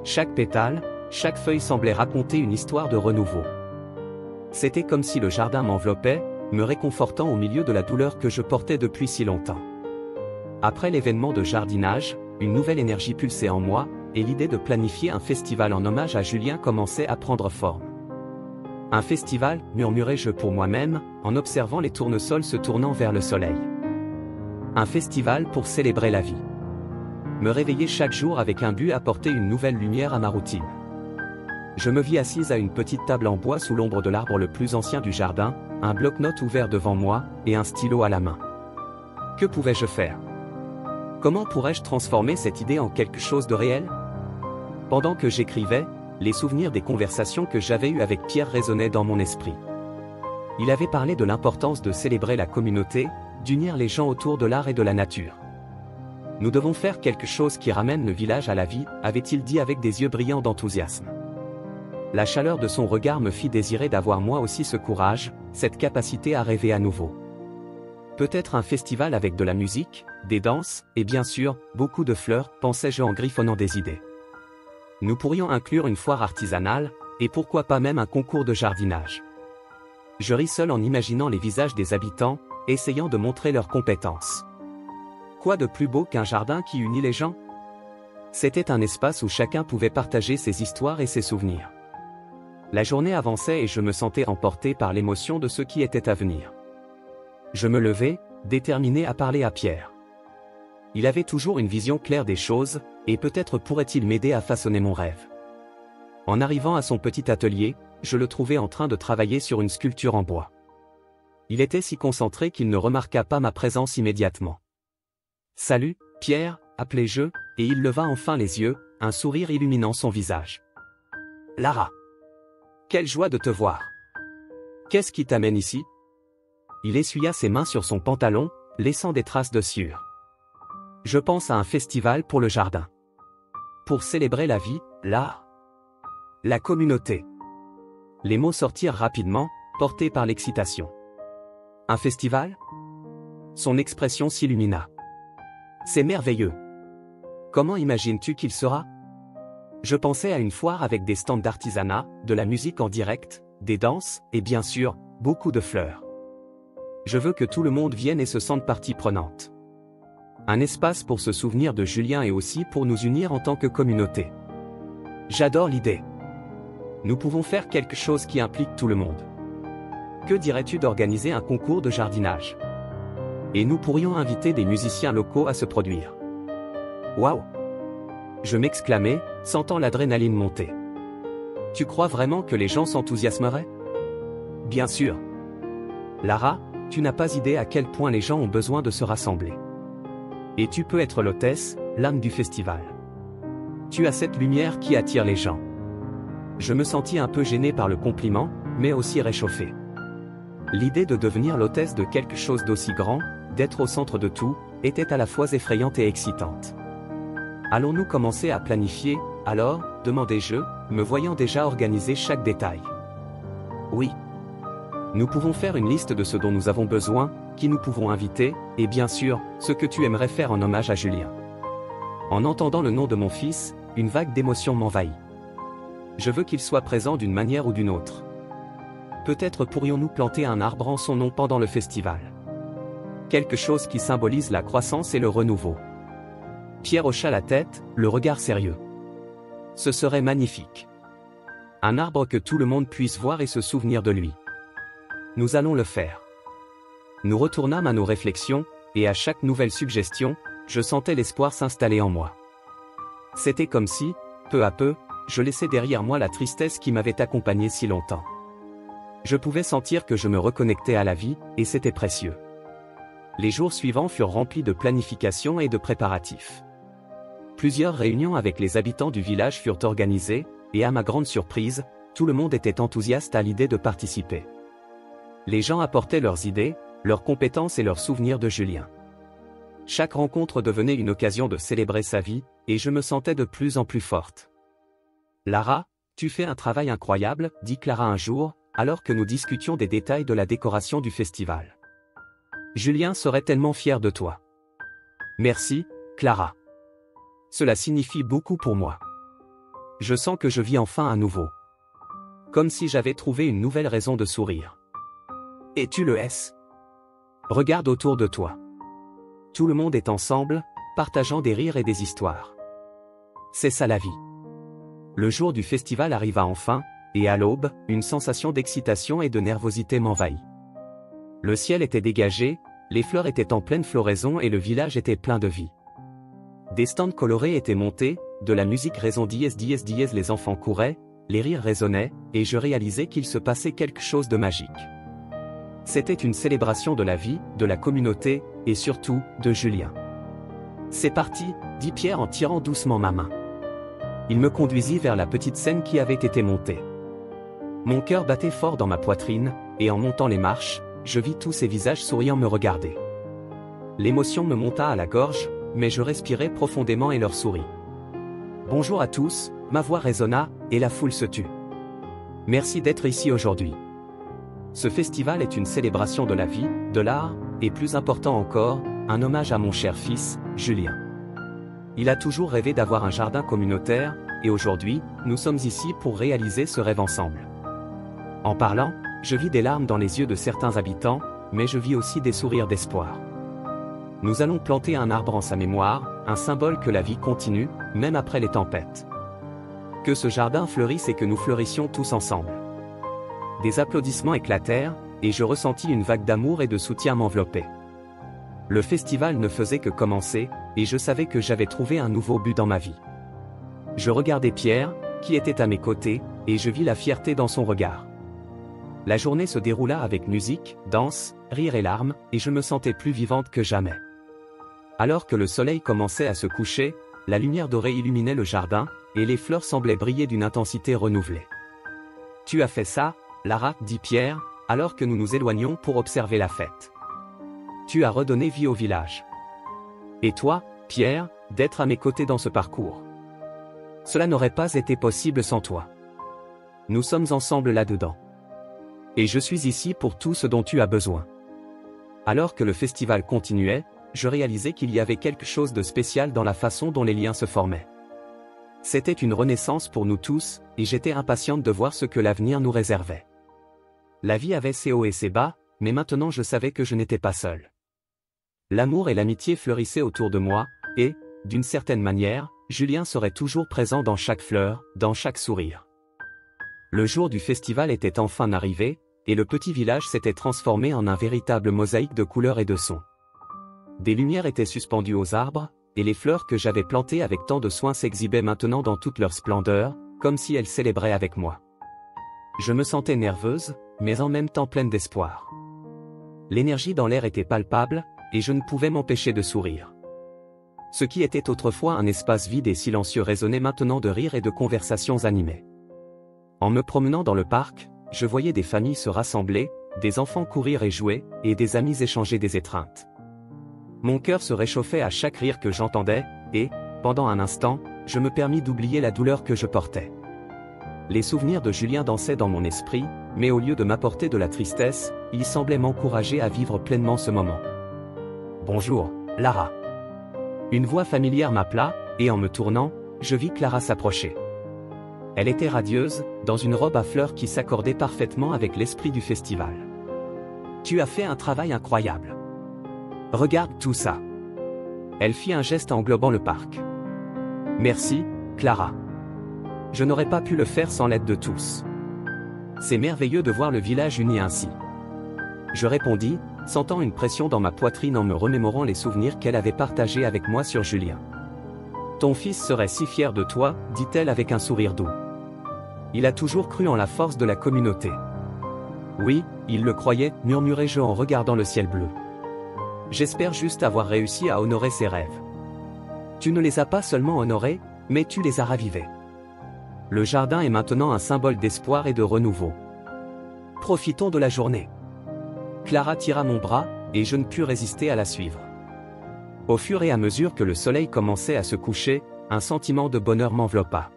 Chaque pétale, chaque feuille semblait raconter une histoire de renouveau. C'était comme si le jardin m'enveloppait, me réconfortant au milieu de la douleur que je portais depuis si longtemps. Après l'événement de jardinage, une nouvelle énergie pulsait en moi, et l'idée de planifier un festival en hommage à Julien commençait à prendre forme. Un festival, murmurai-je pour moi-même, en observant les tournesols se tournant vers le soleil. Un festival pour célébrer la vie. Me réveiller chaque jour avec un but apportait une nouvelle lumière à ma routine. Je me vis assise à une petite table en bois sous l'ombre de l'arbre le plus ancien du jardin, un bloc-notes ouvert devant moi, et un stylo à la main. Que pouvais-je faire? Comment pourrais-je transformer cette idée en quelque chose de réel? Pendant que j'écrivais, les souvenirs des conversations que j'avais eues avec Pierre résonnaient dans mon esprit. Il avait parlé de l'importance de célébrer la communauté, d'unir les gens autour de l'art et de la nature. Nous devons faire quelque chose qui ramène le village à la vie, avait-il dit avec des yeux brillants d'enthousiasme. La chaleur de son regard me fit désirer d'avoir moi aussi ce courage, cette capacité à rêver à nouveau. Peut-être un festival avec de la musique, des danses, et bien sûr, beaucoup de fleurs, pensais-je en griffonnant des idées. Nous pourrions inclure une foire artisanale, et pourquoi pas même un concours de jardinage. Je ris seul en imaginant les visages des habitants, essayant de montrer leurs compétences. Quoi de plus beau qu'un jardin qui unit les gens? C'était un espace où chacun pouvait partager ses histoires et ses souvenirs. La journée avançait et je me sentais emporté par l'émotion de ce qui était à venir. Je me levai, déterminé à parler à Pierre. Il avait toujours une vision claire des choses, et peut-être pourrait-il m'aider à façonner mon rêve. En arrivant à son petit atelier, je le trouvai en train de travailler sur une sculpture en bois. Il était si concentré qu'il ne remarqua pas ma présence immédiatement. « Salut, Pierre » appelai-je, et il leva enfin les yeux, un sourire illuminant son visage. « Lara, quelle joie de te voir. Qu'est-ce qui t'amène ici ?» Il essuya ses mains sur son pantalon, laissant des traces de sueur. « Je pense à un festival pour le jardin. Pour célébrer la vie, l'art. La communauté. » Les mots sortirent rapidement, portés par l'excitation. « Un festival ?» Son expression s'illumina. « C'est merveilleux. Comment imagines-tu qu'il sera ?» Je pensais à une foire avec des stands d'artisanat, de la musique en direct, des danses, et bien sûr, beaucoup de fleurs. Je veux que tout le monde vienne et se sente partie prenante. Un espace pour se souvenir de Julien et aussi pour nous unir en tant que communauté. J'adore l'idée. Nous pouvons faire quelque chose qui implique tout le monde. Que dirais-tu d'organiser un concours de jardinage? Et nous pourrions inviter des musiciens locaux à se produire. Waouh! Je m'exclamai, sentant l'adrénaline monter. Tu crois vraiment que les gens s'enthousiasmeraient? Bien sûr. Lara, tu n'as pas idée à quel point les gens ont besoin de se rassembler. Et tu peux être l'hôtesse, l'âme du festival. Tu as cette lumière qui attire les gens. Je me sentis un peu gêné par le compliment, mais aussi réchauffé. L'idée de devenir l'hôtesse de quelque chose d'aussi grand, d'être au centre de tout, était à la fois effrayante et excitante. Allons-nous commencer à planifier, alors, demandai-je, me voyant déjà organiser chaque détail. Oui. Nous pouvons faire une liste de ce dont nous avons besoin, qui nous pouvons inviter, et bien sûr, ce que tu aimerais faire en hommage à Julien. En entendant le nom de mon fils, une vague d'émotion m'envahit. Je veux qu'il soit présent d'une manière ou d'une autre. Peut-être pourrions-nous planter un arbre en son nom pendant le festival. Quelque chose qui symbolise la croissance et le renouveau. Pierre hocha la tête, le regard sérieux. Ce serait magnifique. Un arbre que tout le monde puisse voir et se souvenir de lui. Nous allons le faire. Nous retournâmes à nos réflexions, et à chaque nouvelle suggestion, je sentais l'espoir s'installer en moi. C'était comme si, peu à peu, je laissais derrière moi la tristesse qui m'avait accompagné si longtemps. Je pouvais sentir que je me reconnectais à la vie, et c'était précieux. Les jours suivants furent remplis de planification et de préparatifs. Plusieurs réunions avec les habitants du village furent organisées, et à ma grande surprise, tout le monde était enthousiaste à l'idée de participer. Les gens apportaient leurs idées, leurs compétences et leurs souvenirs de Julien. Chaque rencontre devenait une occasion de célébrer sa vie, et je me sentais de plus en plus forte. Lara, tu fais un travail incroyable, dit Clara un jour, alors que nous discutions des détails de la décoration du festival. Julien serait tellement fier de toi. Merci, Clara. Cela signifie beaucoup pour moi. Je sens que je vis enfin à nouveau. Comme si j'avais trouvé une nouvelle raison de sourire. Et tu le es. Regarde autour de toi. Tout le monde est ensemble, partageant des rires et des histoires. C'est ça la vie. Le jour du festival arriva enfin, et à l'aube, une sensation d'excitation et de nervosité m'envahit. Le ciel était dégagé, les fleurs étaient en pleine floraison et le village était plein de vie. Des stands colorés étaient montés, de la musique résonnait, les enfants couraient, les rires résonnaient, et je réalisais qu'il se passait quelque chose de magique. C'était une célébration de la vie, de la communauté, et surtout, de Julien. C'est parti, dit Pierre en tirant doucement ma main. Il me conduisit vers la petite scène qui avait été montée. Mon cœur battait fort dans ma poitrine, et en montant les marches, je vis tous ces visages souriants me regarder. L'émotion me monta à la gorge, mais je respirai profondément et leur souris. Bonjour à tous, ma voix résonna, et la foule se tut. Merci d'être ici aujourd'hui. Ce festival est une célébration de la vie, de l'art, et plus important encore, un hommage à mon cher fils, Julien. Il a toujours rêvé d'avoir un jardin communautaire, et aujourd'hui, nous sommes ici pour réaliser ce rêve ensemble. En parlant, je vis des larmes dans les yeux de certains habitants, mais je vis aussi des sourires d'espoir. Nous allons planter un arbre en sa mémoire, un symbole que la vie continue, même après les tempêtes. Que ce jardin fleurisse et que nous fleurissions tous ensemble. Des applaudissements éclatèrent, et je ressentis une vague d'amour et de soutien m'envelopper. Le festival ne faisait que commencer, et je savais que j'avais trouvé un nouveau but dans ma vie. Je regardais Pierre, qui était à mes côtés, et je vis la fierté dans son regard. La journée se déroula avec musique, danse, rire et larmes, et je me sentais plus vivante que jamais. Alors que le soleil commençait à se coucher, la lumière dorée illuminait le jardin, et les fleurs semblaient briller d'une intensité renouvelée. « Tu as fait ça, Lara, dit Pierre, alors que nous nous éloignions pour observer la fête. Tu as redonné vie au village. Et toi, Pierre, d'être à mes côtés dans ce parcours. Cela n'aurait pas été possible sans toi. Nous sommes ensemble là-dedans. Et je suis ici pour tout ce dont tu as besoin. » Alors que le festival continuait, je réalisais qu'il y avait quelque chose de spécial dans la façon dont les liens se formaient. C'était une renaissance pour nous tous, et j'étais impatiente de voir ce que l'avenir nous réservait. La vie avait ses hauts et ses bas, mais maintenant je savais que je n'étais pas seul. L'amour et l'amitié fleurissaient autour de moi, et, d'une certaine manière, Julien serait toujours présent dans chaque fleur, dans chaque sourire. Le jour du festival était enfin arrivé, et le petit village s'était transformé en un véritable mosaïque de couleurs et de sons. Des lumières étaient suspendues aux arbres, et les fleurs que j'avais plantées avec tant de soin s'exhibaient maintenant dans toute leur splendeur, comme si elles célébraient avec moi. Je me sentais nerveuse, mais en même temps pleine d'espoir. L'énergie dans l'air était palpable, et je ne pouvais m'empêcher de sourire. Ce qui était autrefois un espace vide et silencieux résonnait maintenant de rires et de conversations animées. En me promenant dans le parc, je voyais des familles se rassembler, des enfants courir et jouer, et des amis échanger des étreintes. Mon cœur se réchauffait à chaque rire que j'entendais, et, pendant un instant, je me permis d'oublier la douleur que je portais. Les souvenirs de Julien dansaient dans mon esprit, mais au lieu de m'apporter de la tristesse, ils semblaient m'encourager à vivre pleinement ce moment. « Bonjour, Lara. » Une voix familière m'appela, et en me tournant, je vis Clara s'approcher. Elle était radieuse, dans une robe à fleurs qui s'accordait parfaitement avec l'esprit du festival. « Tu as fait un travail incroyable. Regarde tout ça. » Elle fit un geste englobant le parc. « Merci, Clara. Je n'aurais pas pu le faire sans l'aide de tous. C'est merveilleux de voir le village uni ainsi. » Je répondis, sentant une pression dans ma poitrine en me remémorant les souvenirs qu'elle avait partagés avec moi sur Julien. « Ton fils serait si fier de toi, dit-elle avec un sourire doux. Il a toujours cru en la force de la communauté. » Oui, il le croyait, murmurai-je en regardant le ciel bleu. J'espère juste avoir réussi à honorer ses rêves. Tu ne les as pas seulement honorés, mais tu les as ravivés. Le jardin est maintenant un symbole d'espoir et de renouveau. Profitons de la journée. Clara tira mon bras, et je ne pus résister à la suivre. Au fur et à mesure que le soleil commençait à se coucher, un sentiment de bonheur m'enveloppa.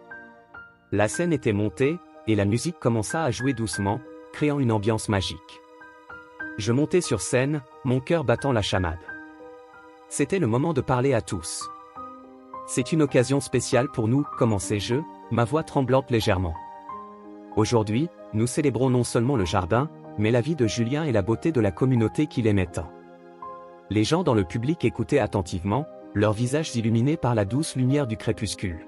La scène était montée, et la musique commença à jouer doucement, créant une ambiance magique. Je montais sur scène, mon cœur battant la chamade. C'était le moment de parler à tous. C'est une occasion spéciale pour nous, commençai-je, ma voix tremblante légèrement. Aujourd'hui, nous célébrons non seulement le jardin, mais la vie de Julien et la beauté de la communauté qu'il aimait tant. Les gens dans le public écoutaient attentivement, leurs visages illuminés par la douce lumière du crépuscule.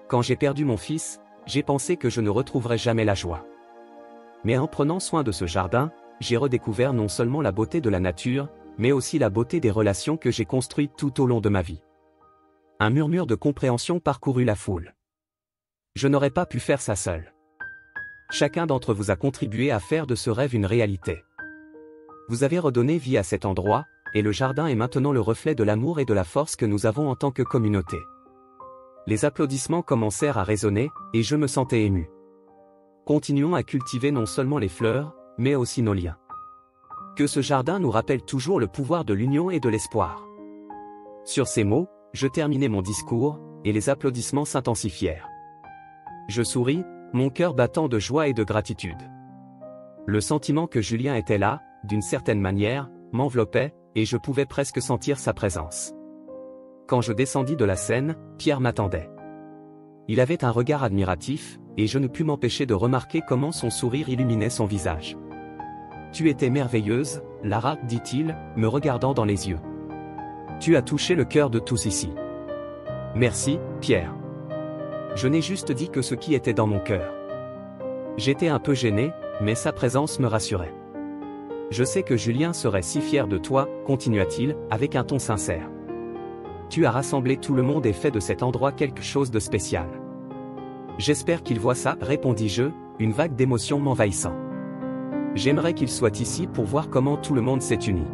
Quand j'ai perdu mon fils, j'ai pensé que je ne retrouverais jamais la joie. Mais en prenant soin de ce jardin, j'ai redécouvert non seulement la beauté de la nature, mais aussi la beauté des relations que j'ai construites tout au long de ma vie. Un murmure de compréhension parcourut la foule. Je n'aurais pas pu faire ça seul. Chacun d'entre vous a contribué à faire de ce rêve une réalité. Vous avez redonné vie à cet endroit, et le jardin est maintenant le reflet de l'amour et de la force que nous avons en tant que communauté. Les applaudissements commencèrent à résonner, et je me sentais ému. Continuons à cultiver non seulement les fleurs, mais aussi nos liens. Que ce jardin nous rappelle toujours le pouvoir de l'union et de l'espoir. Sur ces mots, je terminai mon discours, et les applaudissements s'intensifièrent. Je souris, mon cœur battant de joie et de gratitude. Le sentiment que Julien était là, d'une certaine manière, m'enveloppait, et je pouvais presque sentir sa présence. Quand je descendis de la scène, Pierre m'attendait. Il avait un regard admiratif, et je ne pus m'empêcher de remarquer comment son sourire illuminait son visage. « Tu étais merveilleuse, Lara, dit-il, me regardant dans les yeux. Tu as touché le cœur de tous ici. Merci, Pierre. Je n'ai juste dit que ce qui était dans mon cœur. J'étais un peu gêné, mais sa présence me rassurait. Je sais que Julien serait si fier de toi, continua-t-il, avec un ton sincère. Tu as rassemblé tout le monde et fait de cet endroit quelque chose de spécial. J'espère qu'il voit ça, répondis-je, une vague d'émotion m'envahissant. J'aimerais qu'il soit ici pour voir comment tout le monde s'est uni.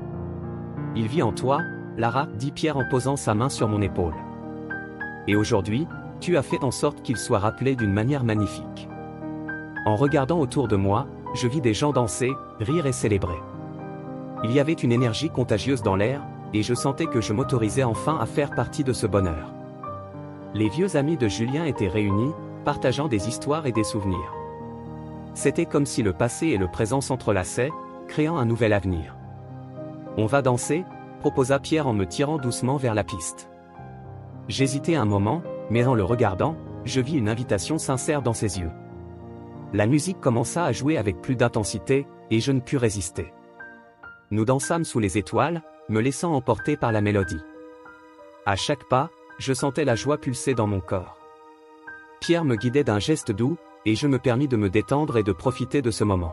Il vit en toi, Lara, dit Pierre en posant sa main sur mon épaule. Et aujourd'hui, tu as fait en sorte qu'il soit rappelé d'une manière magnifique. En regardant autour de moi, je vis des gens danser, rire et célébrer. Il y avait une énergie contagieuse dans l'air, et je sentais que je m'autorisais enfin à faire partie de ce bonheur. Les vieux amis de Julien étaient réunis, partageant des histoires et des souvenirs. C'était comme si le passé et le présent s'entrelaçaient, créant un nouvel avenir. On va danser, proposa Pierre en me tirant doucement vers la piste. J'hésitai un moment, mais en le regardant, je vis une invitation sincère dans ses yeux. La musique commença à jouer avec plus d'intensité, et je ne pus résister. Nous dansâmes sous les étoiles, me laissant emporter par la mélodie. À chaque pas, je sentais la joie pulser dans mon corps. Pierre me guidait d'un geste doux, et je me permis de me détendre et de profiter de ce moment.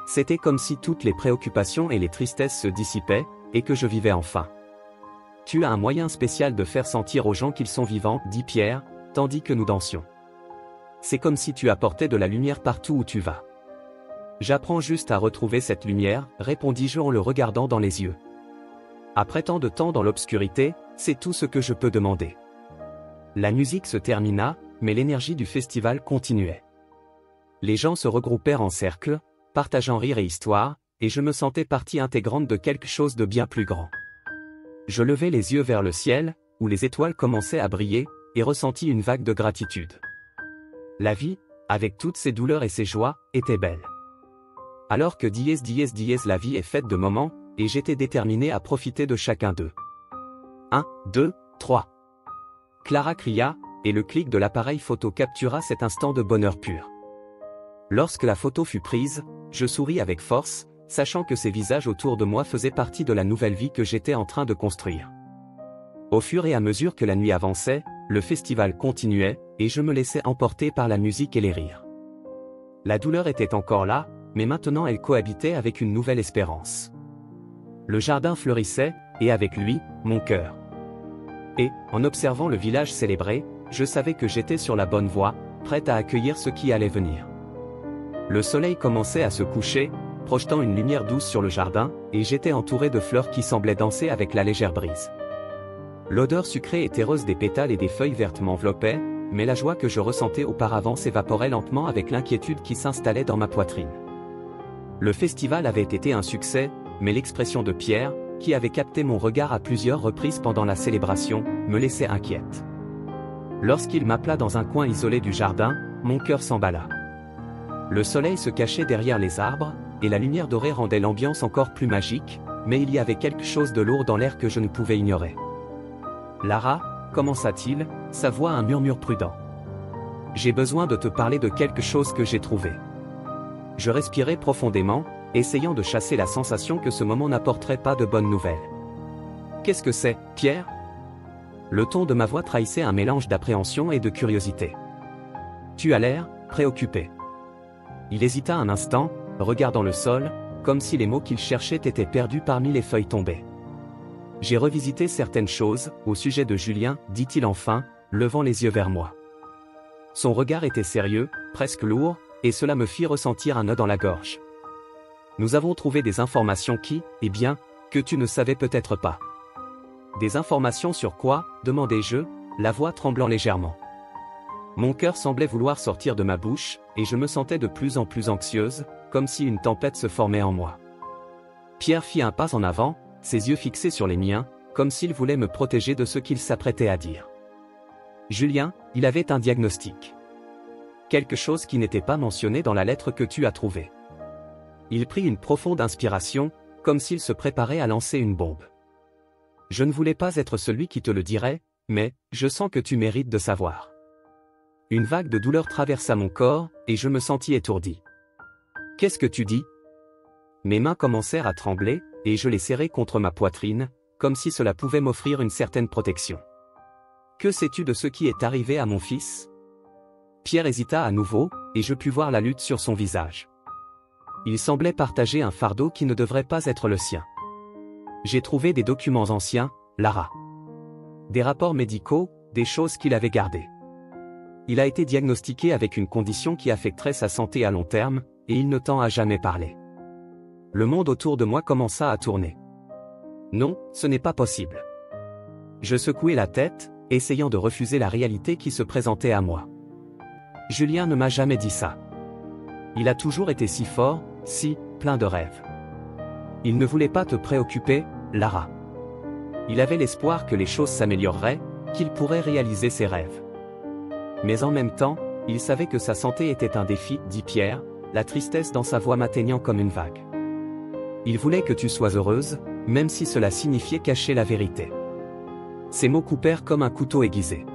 C'était comme si toutes les préoccupations et les tristesses se dissipaient, et que je vivais enfin. Tu as un moyen spécial de faire sentir aux gens qu'ils sont vivants, dit Pierre, tandis que nous dansions. C'est comme si tu apportais de la lumière partout où tu vas. J'apprends juste à retrouver cette lumière, répondis-je en le regardant dans les yeux. Après tant de temps dans l'obscurité, c'est tout ce que je peux demander. La musique se termina, mais l'énergie du festival continuait. Les gens se regroupèrent en cercle, partageant rire et histoire, et je me sentais partie intégrante de quelque chose de bien plus grand. Je levai les yeux vers le ciel, où les étoiles commençaient à briller, et ressentis une vague de gratitude. La vie, avec toutes ses douleurs et ses joies, était belle. Alors que la vie est faite de moments, et j'étais déterminé à profiter de chacun d'eux. 1, 2, 3. Clara cria, et le clic de l'appareil photo captura cet instant de bonheur pur. Lorsque la photo fut prise, je souris avec force, sachant que ces visages autour de moi faisaient partie de la nouvelle vie que j'étais en train de construire. Au fur et à mesure que la nuit avançait, le festival continuait, et je me laissais emporter par la musique et les rires. La douleur était encore là, mais maintenant elle cohabitait avec une nouvelle espérance. Le jardin fleurissait, et avec lui, mon cœur. Et, en observant le village célébré, je savais que j'étais sur la bonne voie, prête à accueillir ce qui allait venir. Le soleil commençait à se coucher, projetant une lumière douce sur le jardin, et j'étais entouré de fleurs qui semblaient danser avec la légère brise. L'odeur sucrée et terreuse des pétales et des feuilles vertes m'enveloppait, mais la joie que je ressentais auparavant s'évaporait lentement avec l'inquiétude qui s'installait dans ma poitrine. Le festival avait été un succès, mais l'expression de Pierre, qui avait capté mon regard à plusieurs reprises pendant la célébration, me laissait inquiète. Lorsqu'il m'appela dans un coin isolé du jardin, mon cœur s'emballa. Le soleil se cachait derrière les arbres, et la lumière dorée rendait l'ambiance encore plus magique, mais il y avait quelque chose de lourd dans l'air que je ne pouvais ignorer. « Lara » commença-t-il, sa voix un murmure prudent. « J'ai besoin de te parler de quelque chose que j'ai trouvé. » Je respirai profondément, essayant de chasser la sensation que ce moment n'apporterait pas de bonnes nouvelles. « Qu'est-ce que c'est, Pierre ?» Le ton de ma voix trahissait un mélange d'appréhension et de curiosité. « Tu as l'air préoccupé. » Il hésita un instant, regardant le sol, comme si les mots qu'il cherchait étaient perdus parmi les feuilles tombées. « J'ai revisité certaines choses, au sujet de Julien, dit-il enfin, levant les yeux vers moi. Son regard était sérieux, presque lourd, et cela me fit ressentir un nœud dans la gorge. Nous avons trouvé des informations qui, eh bien, que tu ne savais peut-être pas. Des informations sur quoi, demandai-je, la voix tremblant légèrement. Mon cœur semblait vouloir sortir de ma bouche, et je me sentais de plus en plus anxieuse, comme si une tempête se formait en moi. Pierre fit un pas en avant, ses yeux fixés sur les miens, comme s'il voulait me protéger de ce qu'il s'apprêtait à dire. Julien, il avait un diagnostic. Quelque chose qui n'était pas mentionné dans la lettre que tu as trouvée. Il prit une profonde inspiration, comme s'il se préparait à lancer une bombe. Je ne voulais pas être celui qui te le dirait, mais je sens que tu mérites de savoir. Une vague de douleur traversa mon corps, et je me sentis étourdi. Qu'est-ce que tu dis ? Mes mains commencèrent à trembler, et je les serrai contre ma poitrine, comme si cela pouvait m'offrir une certaine protection. Que sais-tu de ce qui est arrivé à mon fils ? Pierre hésita à nouveau, et je pus voir la lutte sur son visage. Il semblait partager un fardeau qui ne devrait pas être le sien. J'ai trouvé des documents anciens, Lara. Des rapports médicaux, des choses qu'il avait gardées. Il a été diagnostiqué avec une condition qui affecterait sa santé à long terme, et il ne t'en a jamais parlé. Le monde autour de moi commença à tourner. Non, ce n'est pas possible. Je secouai la tête, essayant de refuser la réalité qui se présentait à moi. Julien ne m'a jamais dit ça. Il a toujours été si fort, si plein de rêves. Il ne voulait pas te préoccuper, Lara. Il avait l'espoir que les choses s'amélioreraient, qu'il pourrait réaliser ses rêves. Mais en même temps, il savait que sa santé était un défi, dit Pierre, la tristesse dans sa voix m'atteignant comme une vague. Il voulait que tu sois heureuse, même si cela signifiait cacher la vérité. Ces mots coupèrent comme un couteau aiguisé.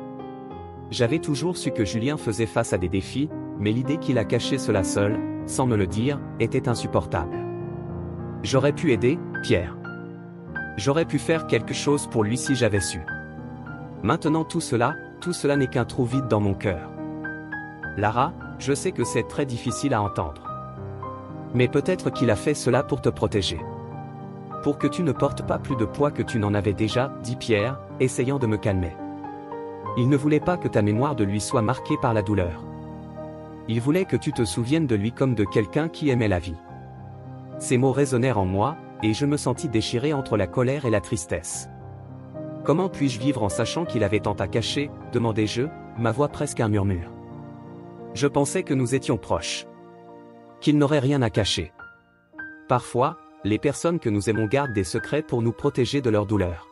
J'avais toujours su que Julien faisait face à des défis, mais l'idée qu'il a caché cela seul, sans me le dire, était insupportable. J'aurais pu aider, Pierre. J'aurais pu faire quelque chose pour lui si j'avais su. Maintenant tout cela n'est qu'un trou vide dans mon cœur. Lara, je sais que c'est très difficile à entendre. Mais peut-être qu'il a fait cela pour te protéger. Pour que tu ne portes pas plus de poids que tu n'en avais déjà, dit Pierre, essayant de me calmer. Il ne voulait pas que ta mémoire de lui soit marquée par la douleur. Il voulait que tu te souviennes de lui comme de quelqu'un qui aimait la vie. Ces mots résonnèrent en moi, et je me sentis déchiré entre la colère et la tristesse. Comment puis-je vivre en sachant qu'il avait tant à cacher, demandai-je, ma voix presque un murmure. Je pensais que nous étions proches. Qu'il n'aurait rien à cacher. Parfois, les personnes que nous aimons gardent des secrets pour nous protéger de leur douleur.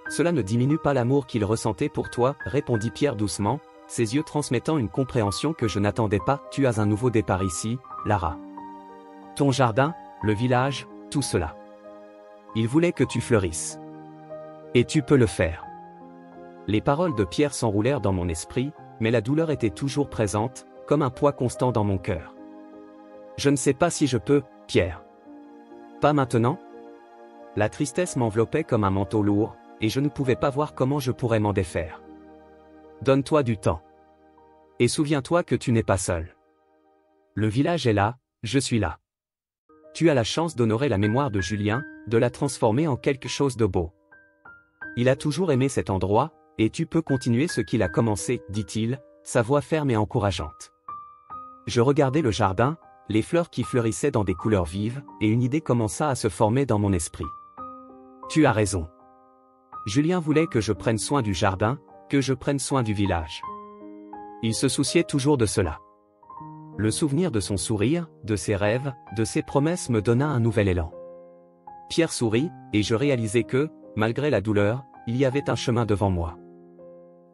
Cela ne diminue pas l'amour qu'il ressentait pour toi, répondit Pierre doucement, ses yeux transmettant une compréhension que je n'attendais pas. Tu as un nouveau départ ici, Lara. Ton jardin, le village, tout cela. Il voulait que tu fleurisses. Et tu peux le faire. Les paroles de Pierre s'enroulèrent dans mon esprit, mais la douleur était toujours présente, comme un poids constant dans mon cœur. Je ne sais pas si je peux, Pierre. Pas maintenant ? La tristesse m'enveloppait comme un manteau lourd, et je ne pouvais pas voir comment je pourrais m'en défaire. Donne-toi du temps. Et souviens-toi que tu n'es pas seul. Le village est là, je suis là. Tu as la chance d'honorer la mémoire de Julien, de la transformer en quelque chose de beau. Il a toujours aimé cet endroit, et tu peux continuer ce qu'il a commencé, dit-il, sa voix ferme et encourageante. Je regardais le jardin, les fleurs qui fleurissaient dans des couleurs vives, et une idée commença à se former dans mon esprit. Tu as raison. Julien voulait que je prenne soin du jardin, que je prenne soin du village. Il se souciait toujours de cela. Le souvenir de son sourire, de ses rêves, de ses promesses me donna un nouvel élan. Pierre sourit, et je réalisai que, malgré la douleur, il y avait un chemin devant moi.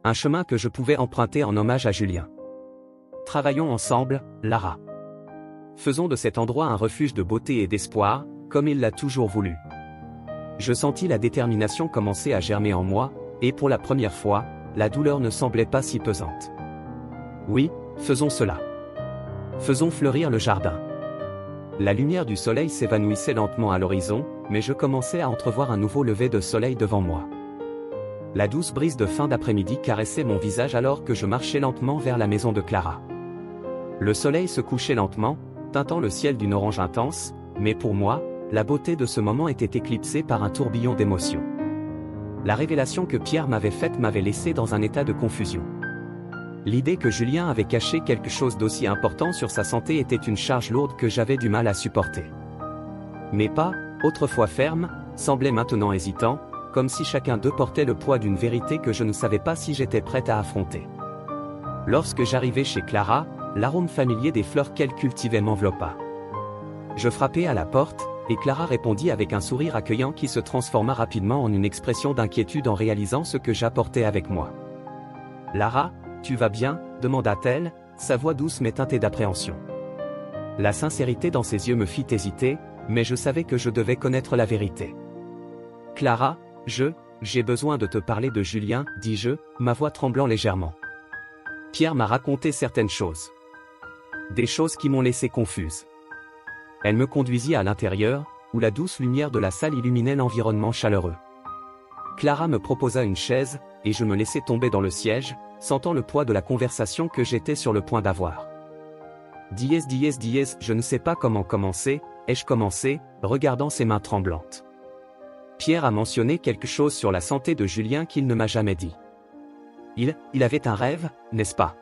Un chemin que je pouvais emprunter en hommage à Julien. Travaillons ensemble, Lara. Faisons de cet endroit un refuge de beauté et d'espoir, comme il l'a toujours voulu. Je sentis la détermination commencer à germer en moi, et pour la première fois, la douleur ne semblait pas si pesante. Oui, faisons cela. Faisons fleurir le jardin. La lumière du soleil s'évanouissait lentement à l'horizon, mais je commençais à entrevoir un nouveau lever de soleil devant moi. La douce brise de fin d'après-midi caressait mon visage alors que je marchais lentement vers la maison de Clara. Le soleil se couchait lentement, teintant le ciel d'une orange intense, mais pour moi, la beauté de ce moment était éclipsée par un tourbillon d'émotions. La révélation que Pierre m'avait faite m'avait laissé dans un état de confusion. L'idée que Julien avait caché quelque chose d'aussi important sur sa santé était une charge lourde que j'avais du mal à supporter. Mes pas, autrefois fermes, semblaient maintenant hésitants, comme si chacun d'eux portait le poids d'une vérité que je ne savais pas si j'étais prête à affronter. Lorsque j'arrivai chez Clara, l'arôme familier des fleurs qu'elle cultivait m'enveloppa. Je frappai à la porte, et Clara répondit avec un sourire accueillant qui se transforma rapidement en une expression d'inquiétude en réalisant ce que j'apportais avec moi. « Lara, tu vas bien ?» demanda-t-elle, sa voix douce mais teintée d'appréhension. La sincérité dans ses yeux me fit hésiter, mais je savais que je devais connaître la vérité. « Clara, j'ai besoin de te parler de Julien, dis-je, ma voix tremblant légèrement. Pierre m'a raconté certaines choses. Des choses qui m'ont laissé confuse. » Elle me conduisit à l'intérieur, où la douce lumière de la salle illuminait l'environnement chaleureux. Clara me proposa une chaise, et je me laissai tomber dans le siège, sentant le poids de la conversation que j'étais sur le point d'avoir. Je ne sais pas comment commencer, ai-je commencé, regardant ses mains tremblantes. Pierre a mentionné quelque chose sur la santé de Julien qu'il ne m'a jamais dit. Il avait un rêve, n'est-ce pas?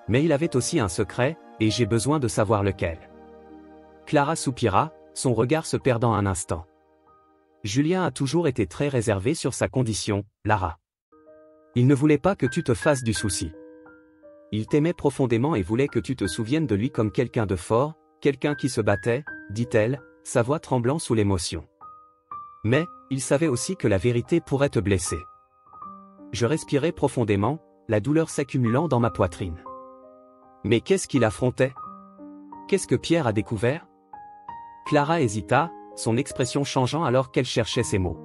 Mais il avait aussi un secret, et j'ai besoin de savoir lequel. Clara soupira, son regard se perdant un instant. Julien a toujours été très réservé sur sa condition, Lara. Il ne voulait pas que tu te fasses du souci. Il t'aimait profondément et voulait que tu te souviennes de lui comme quelqu'un de fort, quelqu'un qui se battait, dit-elle, sa voix tremblant sous l'émotion. Mais, il savait aussi que la vérité pourrait te blesser. Je respirais profondément, la douleur s'accumulant dans ma poitrine. Mais qu'est-ce qu'il affrontait? Qu'est-ce que Pierre a découvert? Clara hésita, son expression changeant alors qu'elle cherchait ses mots.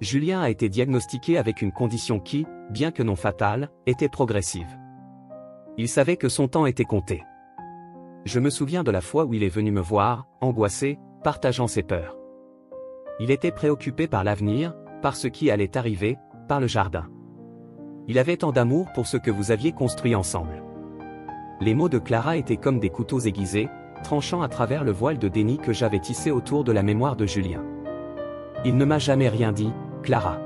Julien a été diagnostiqué avec une condition qui, bien que non fatale, était progressive. Il savait que son temps était compté. Je me souviens de la fois où il est venu me voir, angoissé, partageant ses peurs. Il était préoccupé par l'avenir, par ce qui allait arriver, par le jardin. Il avait tant d'amour pour ce que vous aviez construit ensemble. Les mots de Clara étaient comme des couteaux aiguisés, tranchant à travers le voile de déni que j'avais tissé autour de la mémoire de Julien. Il ne m'a jamais rien dit, Clara.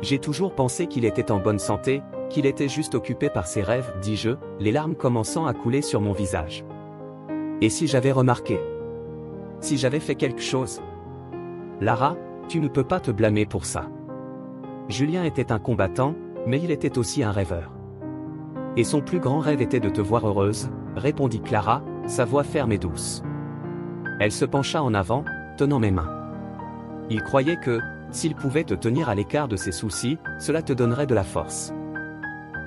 J'ai toujours pensé qu'il était en bonne santé, qu'il était juste occupé par ses rêves, dis-je, les larmes commençant à couler sur mon visage. Et si j'avais remarqué? Si j'avais fait quelque chose? Lara, tu ne peux pas te blâmer pour ça. Julien était un combattant, mais il était aussi un rêveur. Et son plus grand rêve était de te voir heureuse, répondit Clara, sa voix ferme et douce. Elle se pencha en avant, tenant mes mains. Il croyait que, s'il pouvait te tenir à l'écart de ses soucis, cela te donnerait de la force.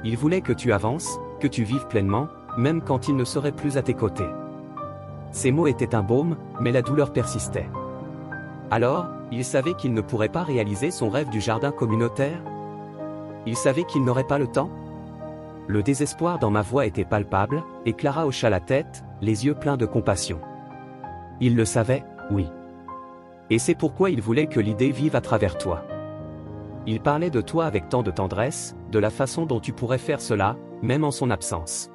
Il voulait que tu avances, que tu vives pleinement, même quand il ne serait plus à tes côtés. Ces mots étaient un baume, mais la douleur persistait. Alors, il savait qu'il ne pourrait pas réaliser son rêve du jardin communautaire? Il savait qu'il n'aurait pas le temps? Le désespoir dans ma voix était palpable, et Clara hocha la tête, les yeux pleins de compassion. Il le savait, oui. Et c'est pourquoi il voulait que l'idée vive à travers toi. Il parlait de toi avec tant de tendresse, de la façon dont tu pourrais faire cela, même en son absence.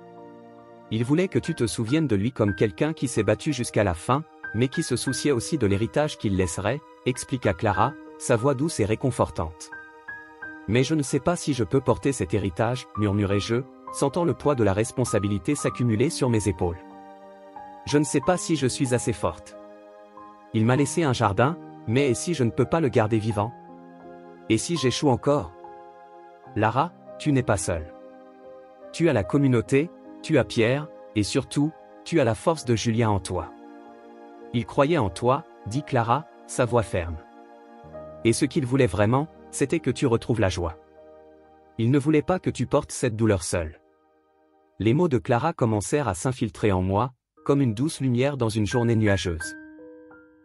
Il voulait que tu te souviennes de lui comme quelqu'un qui s'est battu jusqu'à la fin, mais qui se souciait aussi de l'héritage qu'il laisserait, expliqua Clara, sa voix douce et réconfortante. Mais je ne sais pas si je peux porter cet héritage, murmurai-je, sentant le poids de la responsabilité s'accumuler sur mes épaules. Je ne sais pas si je suis assez forte. Il m'a laissé un jardin, mais et si je ne peux pas le garder vivant? Et si j'échoue encore? Lara, tu n'es pas seule. Tu as la communauté, tu as Pierre, et surtout, tu as la force de Julien en toi. Il croyait en toi, dit Clara, sa voix ferme. Et ce qu'il voulait vraiment, c'était que tu retrouves la joie. Il ne voulait pas que tu portes cette douleur seule. Les mots de Clara commencèrent à s'infiltrer en moi, comme une douce lumière dans une journée nuageuse.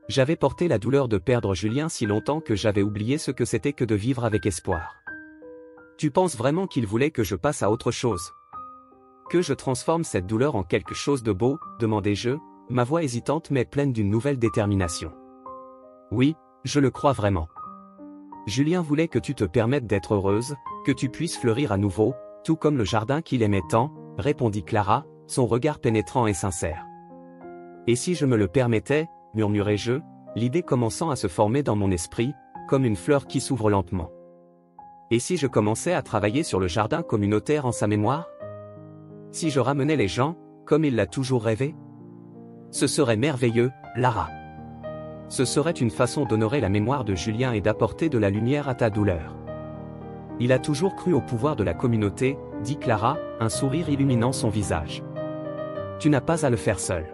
J'avais porté la douleur de perdre Julien si longtemps que j'avais oublié ce que c'était que de vivre avec espoir. Tu penses vraiment qu'il voulait que je passe à autre chose? Que je transforme cette douleur en quelque chose de beau, demandai-je, ma voix hésitante mais pleine d'une nouvelle détermination. Oui, je le crois vraiment. Julien voulait que tu te permettes d'être heureuse, que tu puisses fleurir à nouveau, tout comme le jardin qu'il aimait tant, répondit Clara, son regard pénétrant et sincère. Et si je me le permettais, murmurai-je, l'idée commençant à se former dans mon esprit, comme une fleur qui s'ouvre lentement. Et si je commençais à travailler sur le jardin communautaire en sa mémoire? Si je ramenais les gens, comme il l'a toujours rêvé? Ce serait merveilleux, Lara. Ce serait une façon d'honorer la mémoire de Julien et d'apporter de la lumière à ta douleur. Il a toujours cru au pouvoir de la communauté, dit Clara, un sourire illuminant son visage. Tu n'as pas à le faire seul.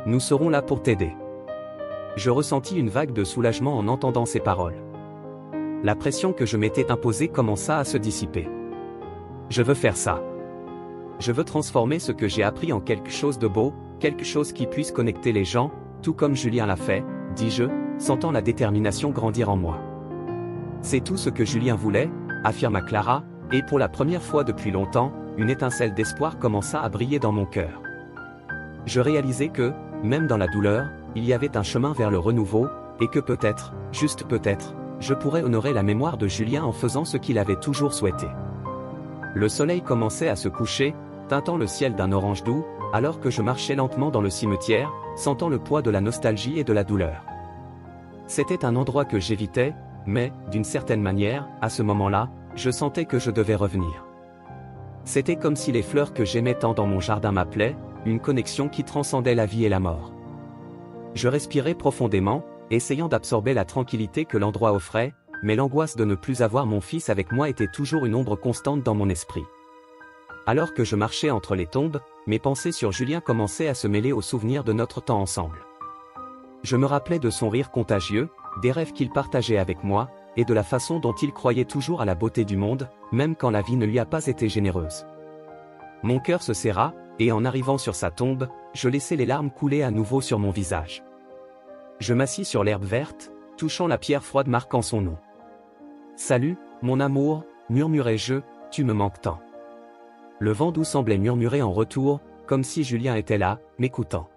Nous serons là pour t'aider. Je ressentis une vague de soulagement en entendant ces paroles. La pression que je m'étais imposée commença à se dissiper. Je veux faire ça. Je veux transformer ce que j'ai appris en quelque chose de beau, quelque chose qui puisse connecter les gens, tout comme Julien l'a fait, dis-je, sentant la détermination grandir en moi. C'est tout ce que Julien voulait, affirma Clara, et pour la première fois depuis longtemps, une étincelle d'espoir commença à briller dans mon cœur. Je réalisais que, même dans la douleur, il y avait un chemin vers le renouveau, et que peut-être, juste peut-être, je pourrais honorer la mémoire de Julien en faisant ce qu'il avait toujours souhaité. Le soleil commençait à se coucher, teintant le ciel d'un orange doux, alors que je marchais lentement dans le cimetière, sentant le poids de la nostalgie et de la douleur. C'était un endroit que j'évitais, mais, d'une certaine manière, à ce moment-là, je sentais que je devais revenir. C'était comme si les fleurs que j'aimais tant dans mon jardin m'appelaient, une connexion qui transcendait la vie et la mort. Je respirais profondément, essayant d'absorber la tranquillité que l'endroit offrait, mais l'angoisse de ne plus avoir mon fils avec moi était toujours une ombre constante dans mon esprit. Alors que je marchais entre les tombes, mes pensées sur Julien commençaient à se mêler aux souvenirs de notre temps ensemble. Je me rappelais de son rire contagieux, des rêves qu'il partageait avec moi, et de la façon dont il croyait toujours à la beauté du monde, même quand la vie ne lui a pas été généreuse. Mon cœur se serra, et en arrivant sur sa tombe, je laissai les larmes couler à nouveau sur mon visage. Je m'assis sur l'herbe verte, touchant la pierre froide marquant son nom. « Salut, mon amour », murmurai-je, « tu me manques tant. » Le vent doux semblait murmurer en retour, comme si Julien était là, m'écoutant.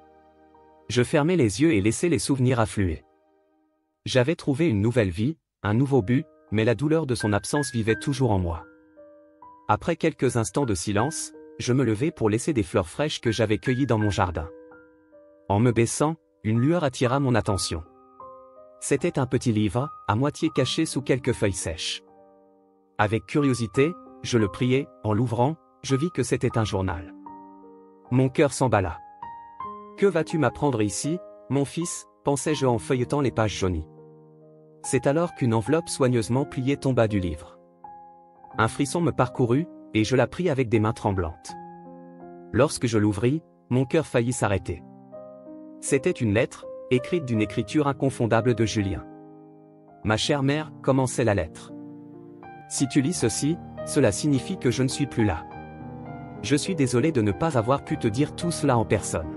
Je fermai les yeux et laissai les souvenirs affluer. J'avais trouvé une nouvelle vie, un nouveau but, mais la douleur de son absence vivait toujours en moi. Après quelques instants de silence, je me levai pour laisser des fleurs fraîches que j'avais cueillies dans mon jardin. En me baissant, une lueur attira mon attention. C'était un petit livre, à moitié caché sous quelques feuilles sèches. Avec curiosité, je le priai, en l'ouvrant, je vis que c'était un journal. Mon cœur s'emballa. « Que vas-tu m'apprendre ici, mon fils ?» pensai-je en feuilletant les pages jaunies. C'est alors qu'une enveloppe soigneusement pliée tomba du livre. Un frisson me parcourut, et je la pris avec des mains tremblantes. Lorsque je l'ouvris, mon cœur faillit s'arrêter. C'était une lettre, écrite d'une écriture inconfondable de Julien. « Ma chère mère », commençait la lettre. « Si tu lis ceci, cela signifie que je ne suis plus là. Je suis désolé de ne pas avoir pu te dire tout cela en personne. »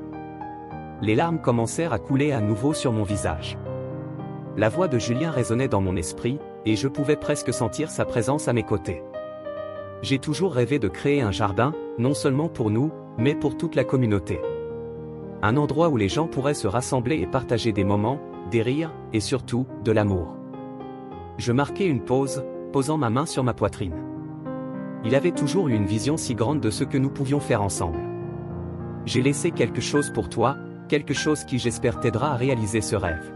Les larmes commencèrent à couler à nouveau sur mon visage. La voix de Julien résonnait dans mon esprit, et je pouvais presque sentir sa présence à mes côtés. J'ai toujours rêvé de créer un jardin, non seulement pour nous, mais pour toute la communauté. Un endroit où les gens pourraient se rassembler et partager des moments, des rires, et surtout, de l'amour. Je marquai une pause, posant ma main sur ma poitrine. Il avait toujours eu une vision si grande de ce que nous pouvions faire ensemble. J'ai laissé quelque chose pour toi, quelque chose qui j'espère t'aidera à réaliser ce rêve.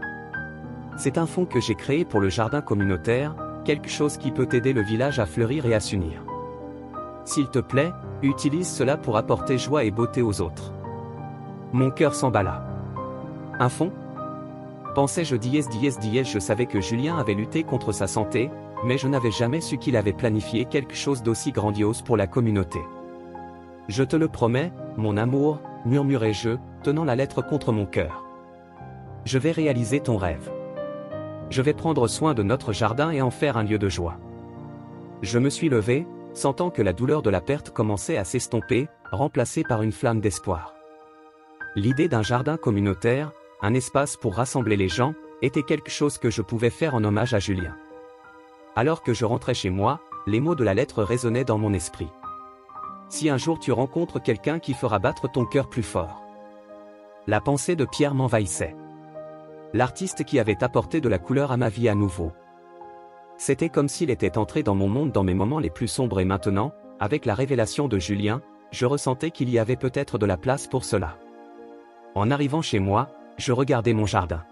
C'est un fonds que j'ai créé pour le jardin communautaire, quelque chose qui peut aider le village à fleurir et à s'unir. S'il te plaît, utilise cela pour apporter joie et beauté aux autres. Mon cœur s'emballa. Un fonds ? Pensais-je je savais que Julien avait lutté contre sa santé, mais je n'avais jamais su qu'il avait planifié quelque chose d'aussi grandiose pour la communauté. Je te le promets, mon amour, murmurai-je, tenant la lettre contre mon cœur. Je vais réaliser ton rêve. Je vais prendre soin de notre jardin et en faire un lieu de joie. Je me suis levé, sentant que la douleur de la perte commençait à s'estomper, remplacée par une flamme d'espoir. L'idée d'un jardin communautaire, un espace pour rassembler les gens, était quelque chose que je pouvais faire en hommage à Julien. Alors que je rentrais chez moi, les mots de la lettre résonnaient dans mon esprit. Si un jour tu rencontres quelqu'un qui fera battre ton cœur plus fort. La pensée de Pierre m'envahissait. L'artiste qui avait apporté de la couleur à ma vie à nouveau. C'était comme s'il était entré dans mon monde dans mes moments les plus sombres et maintenant, avec la révélation de Julien, je ressentais qu'il y avait peut-être de la place pour cela. En arrivant chez moi, je regardais mon jardin.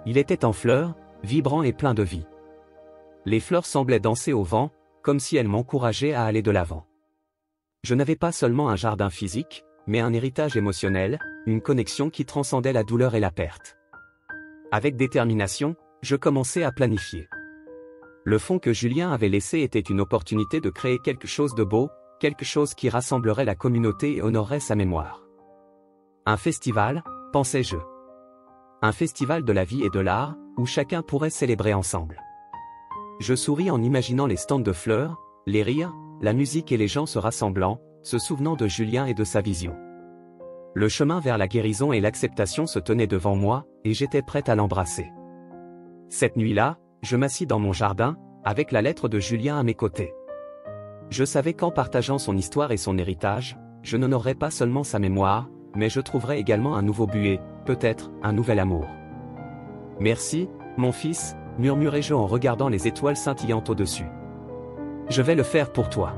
Il était en fleurs, vibrant et plein de vie. Les fleurs semblaient danser au vent, comme si elles m'encourageaient à aller de l'avant. Je n'avais pas seulement un jardin physique, mais un héritage émotionnel, une connexion qui transcendait la douleur et la perte. Avec détermination, je commençais à planifier. Le fond que Julien avait laissé était une opportunité de créer quelque chose de beau, quelque chose qui rassemblerait la communauté et honorerait sa mémoire. Un festival, pensais-je. Un festival de la vie et de l'art, où chacun pourrait célébrer ensemble. Je souris en imaginant les stands de fleurs, les rires, la musique et les gens se rassemblant, se souvenant de Julien et de sa vision. Le chemin vers la guérison et l'acceptation se tenait devant moi, et j'étais prête à l'embrasser. Cette nuit-là, je m'assis dans mon jardin, avec la lettre de Julien à mes côtés. Je savais qu'en partageant son histoire et son héritage, je n'honorerais pas seulement sa mémoire, mais je trouverais également un nouveau buet, peut-être un nouvel amour. Merci, mon fils, murmurai-je en regardant les étoiles scintillantes au-dessus. Je vais le faire pour toi.